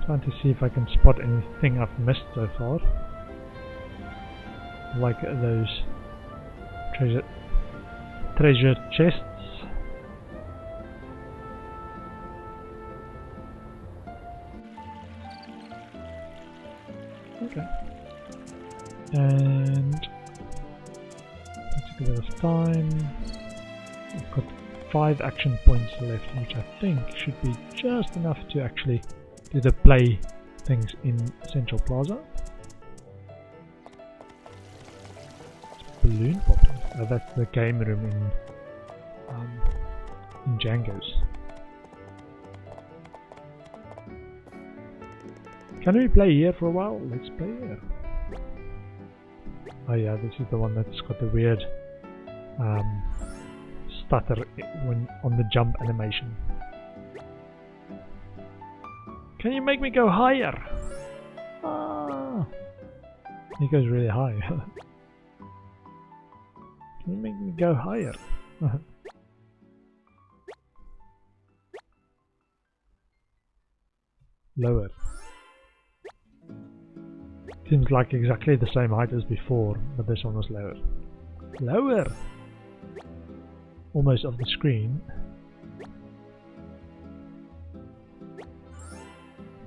Speaker 1: Trying to see if I can spot anything I've missed so far. Like those treasure chests. Okay. And let's take a bit of time. We've got 5 action points left, which I think should be just enough to actually do the play things in Central Plaza. Balloon popping. Oh, that's the game room in Django's. Can we play here for a while? Let's play here. Oh yeah, this is the one that's got the weird stutter when on the jump animation. Can you make me go higher? Ah, he goes really high. Can you make me go higher? Lower. Seems like exactly the same height as before, but this one was lower. Lower! Almost off the screen.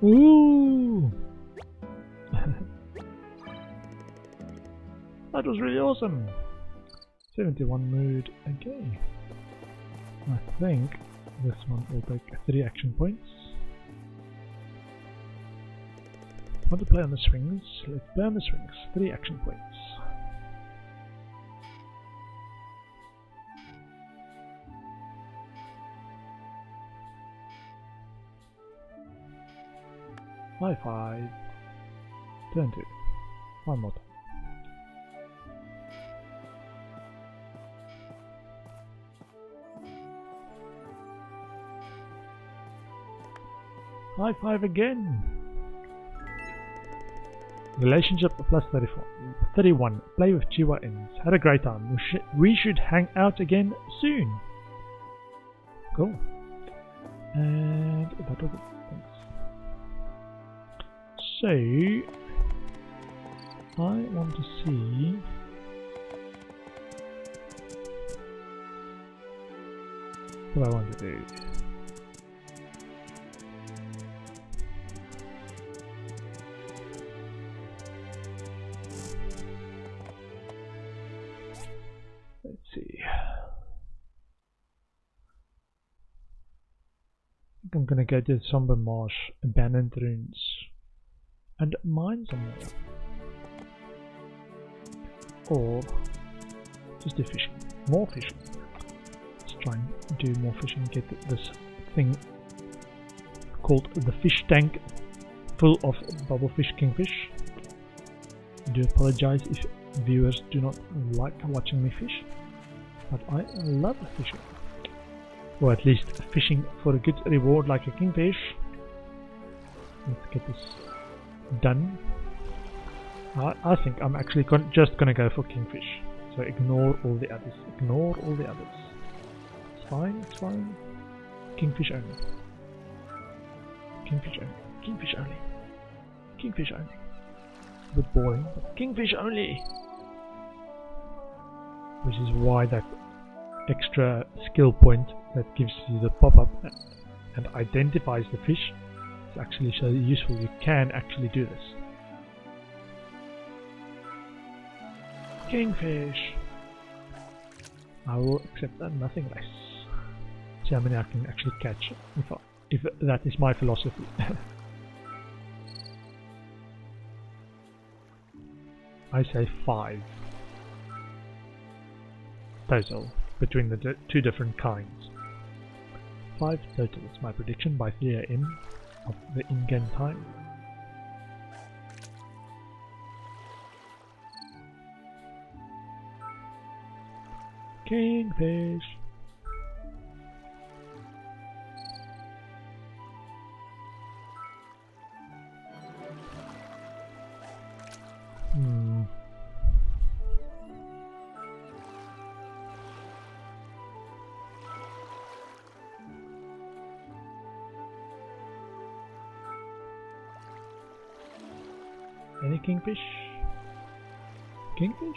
Speaker 1: Ooh! That was really awesome! 71 mood, okay. I think this one will take 3 action points. Want to play on the swings? Let's play on the swings. 3 action points. High 5. Turn 2. One more time. High 5 again. Relationship plus 34. 31. Play with Chiwa ends. Had a great time. We should hang out again soon. Cool. And that was it. Thanks. So I want to see what I want to do. Let's see. I think I'm gonna go to Somber Marsh, Abandoned Ruins, and mine some more. Or just do fishing. More fishing. Let's try and do more fishing, get this thing called the fish tank full of bubblefish kingfish. I do apologize if viewers do not like watching me fish, but I love fishing. Or at least fishing for a good reward like a kingfish. Let's get this done. I think I'm actually just gonna go for kingfish. So ignore all the others. Ignore all the others. It's fine, it's fine. Kingfish only. Kingfish only. Kingfish only. Kingfish only. A bit boring, but kingfish only! Which is why that extra skill point that gives you the pop-up and identifies the fish is actually so useful. You can actually do this. Kingfish! I will accept that, nothing less. See how many I can actually catch if that is my philosophy. I say 5 total between the two different kinds. 5 total is my prediction by 3 AM of the in-game time. Kingfish! Any kingfish? Kingfish?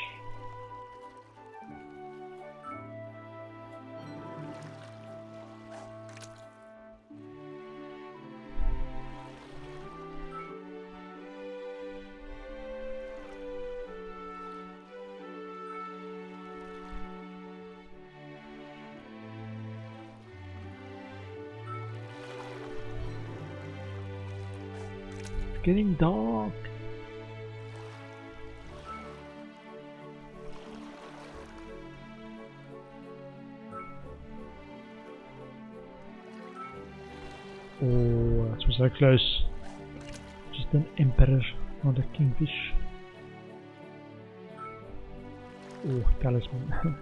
Speaker 1: getting dark. Oh, that was so close. Just an emperor, not a kingfish. Oh, talisman.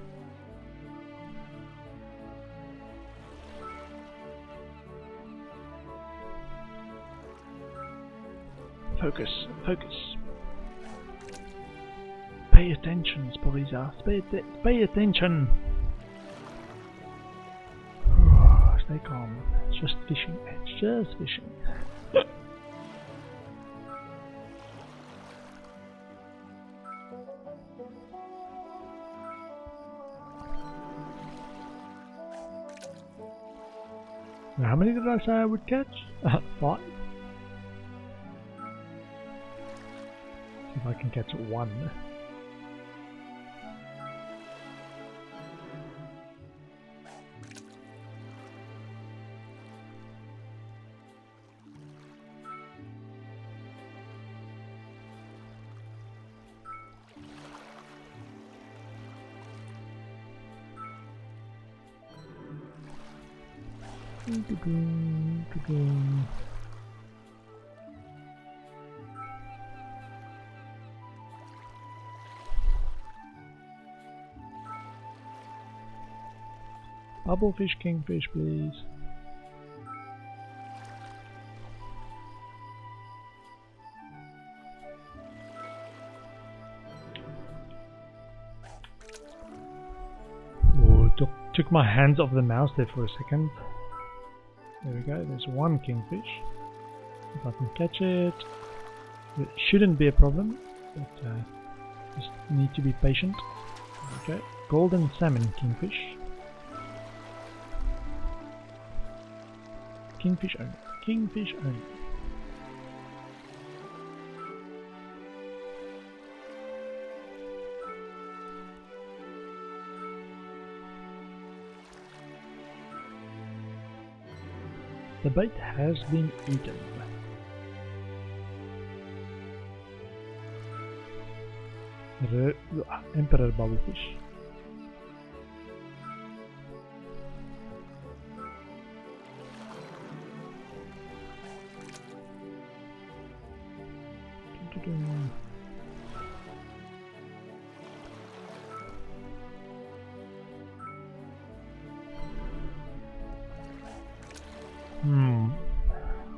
Speaker 1: Focus, focus. Pay attention, Sporiza. Pay attention. Stay calm. It's just fishing. It's just fishing. Now, how many did I say I would catch? 5. See if I can catch 1. Bubblefish, kingfish, please. Oh, took my hands off the mouse there for a second. There we go, there's 1 kingfish. If I can catch it, it shouldn't be a problem, but just need to be patient. Okay, golden salmon kingfish. Kingfish only. Kingfish only. The bait has been eaten. Emperor bubblefish.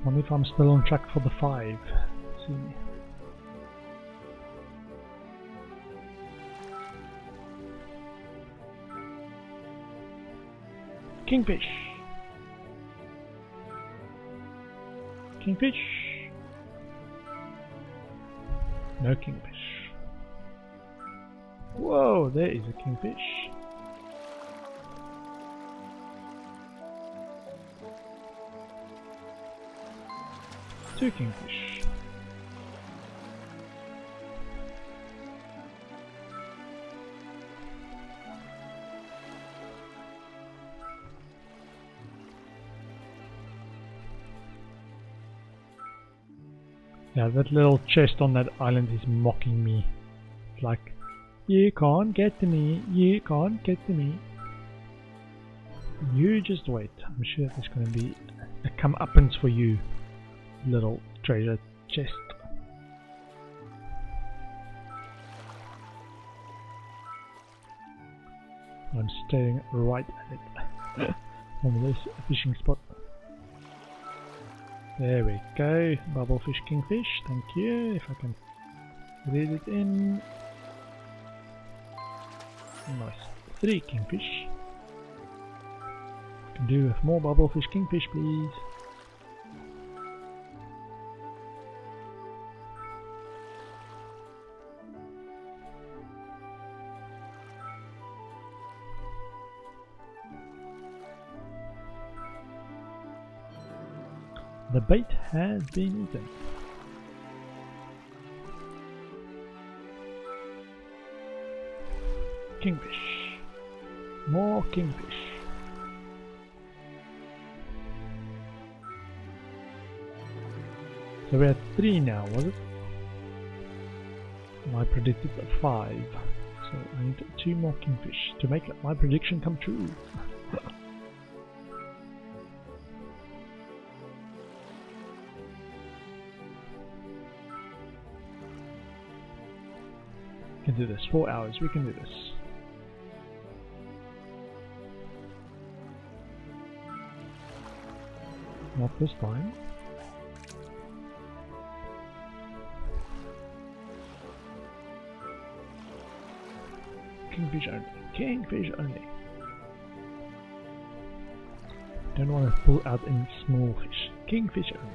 Speaker 1: Wonder if I'm still on track for the 5. Let's see. Kingfish. Kingfish. No kingfish. Whoa, there is a kingfish. Two kingfish. Yeah, that little chest on that island is mocking me. It's like, you can't get to me, you can't get to me. You just wait. I'm sure there's going to be a comeuppance for you, little treasure chest. I'm staring right at it on this fishing spot. There we go, bubblefish kingfish, thank you. If I can read it in. Nice. 3 kingfish. Can do with more bubblefish kingfish, please. The bait has been eaten. Kingfish. More kingfish. So we're at 3 now, was it? I predicted 5. So I need 2 more kingfish to make my prediction come true. We can do this. 4 hours. We can do this. Not this time. Kingfish only. Kingfish only. Don't want to pull out any small fish. Kingfish only.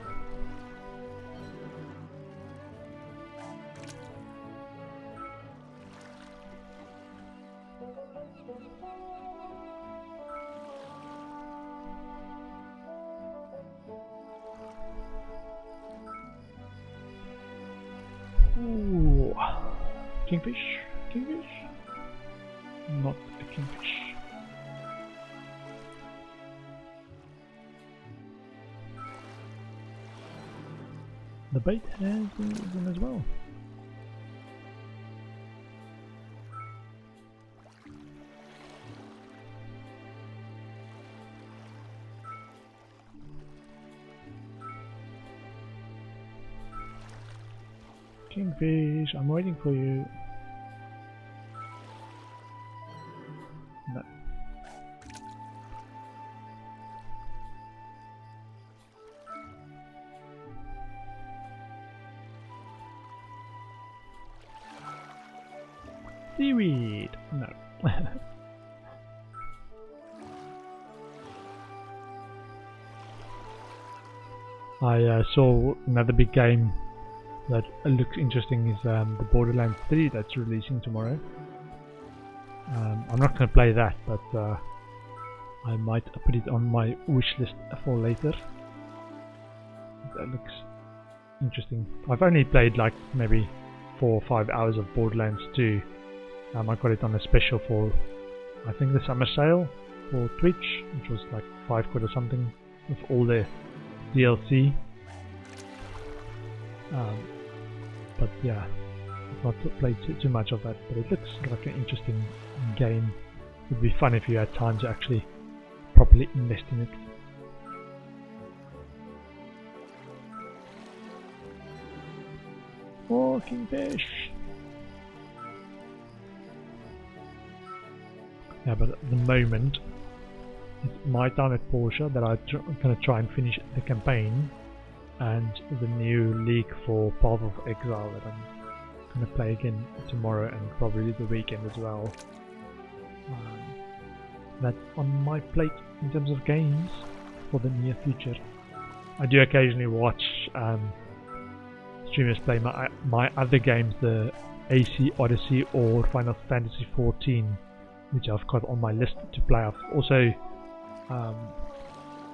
Speaker 1: Ooh. Kingfish? Kingfish? Not a kingfish. The bait has been eaten as well. Kingfish, I'm waiting for you. No. Seaweed! No. I saw another big game that looks interesting is the Borderlands 3 that's releasing tomorrow. I'm not going to play that, but I might put it on my wish list for later. That looks interesting. I've only played like maybe 4 or 5 hours of Borderlands 2. I got it on a special for, I think, the summer sale for Twitch, which was like £5 or something with all the DLC. But yeah, I've not played too much of that, but it looks like an interesting game. It would be fun if you had time to actually properly invest in it. Oh, kingfish! Yeah, but at the moment, it's my time at Portia that I'm going to try and finish the campaign and the new league for Path of Exile that I'm going to play again tomorrow and probably the weekend as well. That's on my plate in terms of games for the near future. I do occasionally watch streamers play my other games, the AC Odyssey or Final Fantasy 14, which I've got on my list to play. I've also,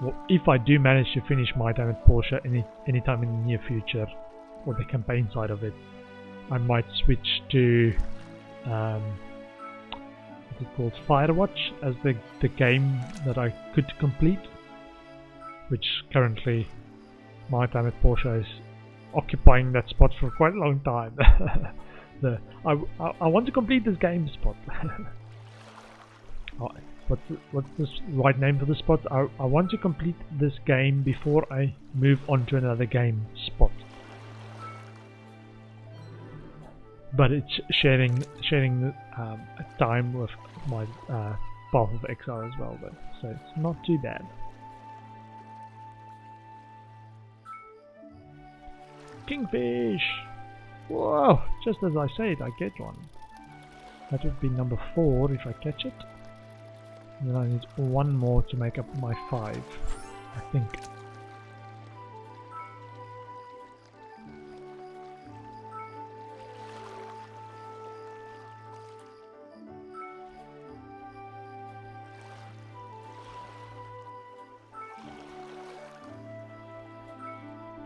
Speaker 1: well, if I do manage to finish my time at Portia anytime in the near future, or the campaign side of it, I might switch to what's it called, Firewatch as the game that I could complete, which currently my time at Portia is occupying that spot for quite a long time. I want to complete this game spot. What's the right name for the spot? I want to complete this game before I move on to another game spot. But it's sharing time with my Path of Exile as well, though, so it's not too bad. Kingfish! Whoa! Just as I said, I get one. That would be number 4 if I catch it. And then I need one more to make up my 5, I think.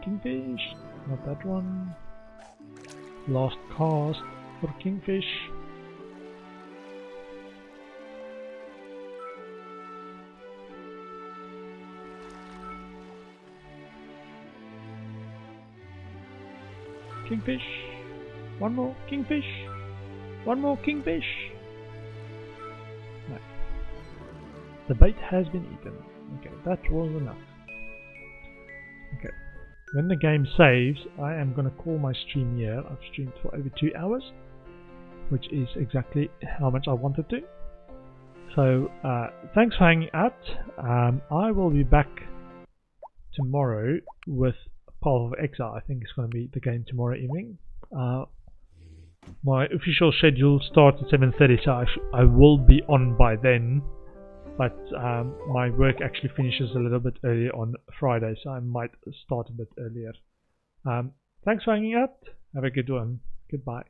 Speaker 1: Kingfish, not that one. Last cast for Kingfish. Kingfish. One more kingfish. One more kingfish. No. The bait has been eaten. Okay, that was enough. Okay. When the game saves, I am going to call my stream here. I've streamed for over 2 hours, which is exactly how much I wanted to. So, thanks for hanging out. I will be back tomorrow with Path of Exile. I think it's going to be the game tomorrow evening. My official schedule starts at 7:30, so I will be on by then. But my work actually finishes a little bit earlier on Friday, so I might start a bit earlier. Thanks for hanging out. Have a good one. Goodbye.